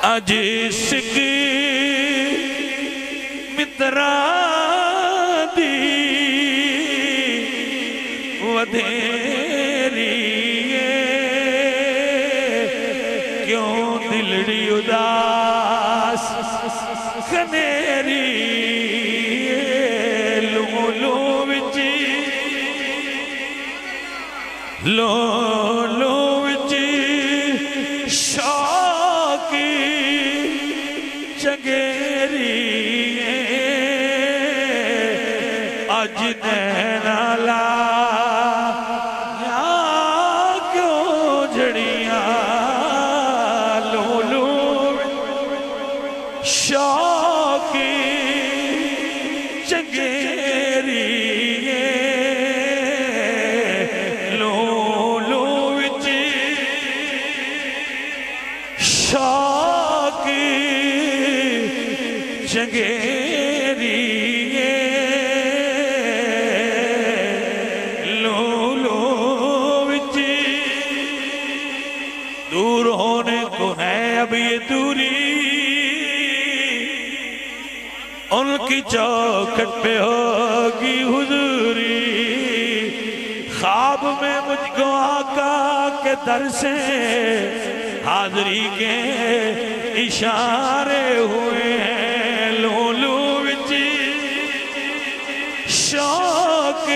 اج سکھ متران دی ودھیری کیوں دلڑی اداس کنیری لو لو وچی لو لو وچی شوقی چگیری اج نینا لا یا کیوں جڑیاں لو لو شوقی چگیری لو لو وچی شوقی چگیری لو لو وچی دور ہونے کو ہے اب یہ دوری ان کی چوکھٹ پہ ہوگی حضوری خواب میں مجھ کو آقا کے در سے حاضری کے اشارے ہوئے ہیں لو لو وچی شوق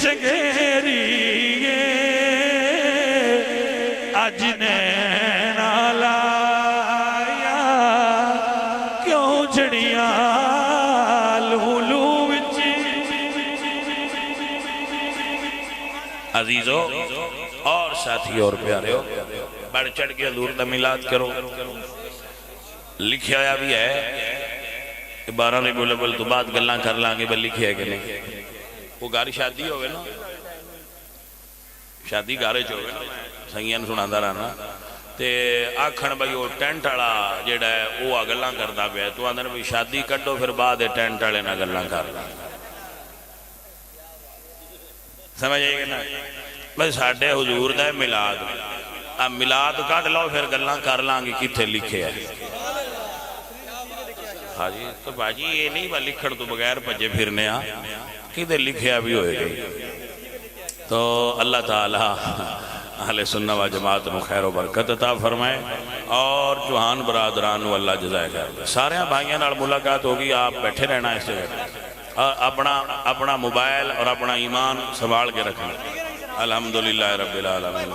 چگیری اج نینا لایا کیوں جڑیاں لو لو وچی عزیزو اور ساتھی اور پیارے ہو بڑھ چڑھ کے حضور دا میلاد کرو لکھیا آیا بھی ہے کہ 12 ربیع الاول تو بعد گلاں کر لانگے بل لکھیا ہے کہ نہیں وہ گاری شادی ہوئے نا شادی گارے چوئے نا سنگیاں سنا دا رہنا تے آکھن بھائی وہ ٹینٹ آڑا جیڑا ہے وہ گلاں کردا پیا تو آندھن بھی شادی کٹو پھر بعد ٹینٹ آڑے نہ گلاں کر سمجھ آئے گا نا بھائی ساڑھے حضور دا میلاد اب میلاد کٹ لو پھر گلاں کر لانگے کتھے لکھے ہے ہاں جی تو باجی یہ نہیں با لکھڑ تو بغیر پجے پھرنے کدھر لکھیا بھی ہوئے گئی تو اللہ تعالی اہل سنہ و جماعت نو خیر و برکت عطا فرمائے اور چوہان برادران نو اللہ جزائے خیر سارے بھائیاں نال ملاقات ہوگی آپ بیٹھے رہنا اس جگہ اور اپنا موبائل اور اپنا ایمان سنبھال کے رکھنا الحمدللہ رب العالمین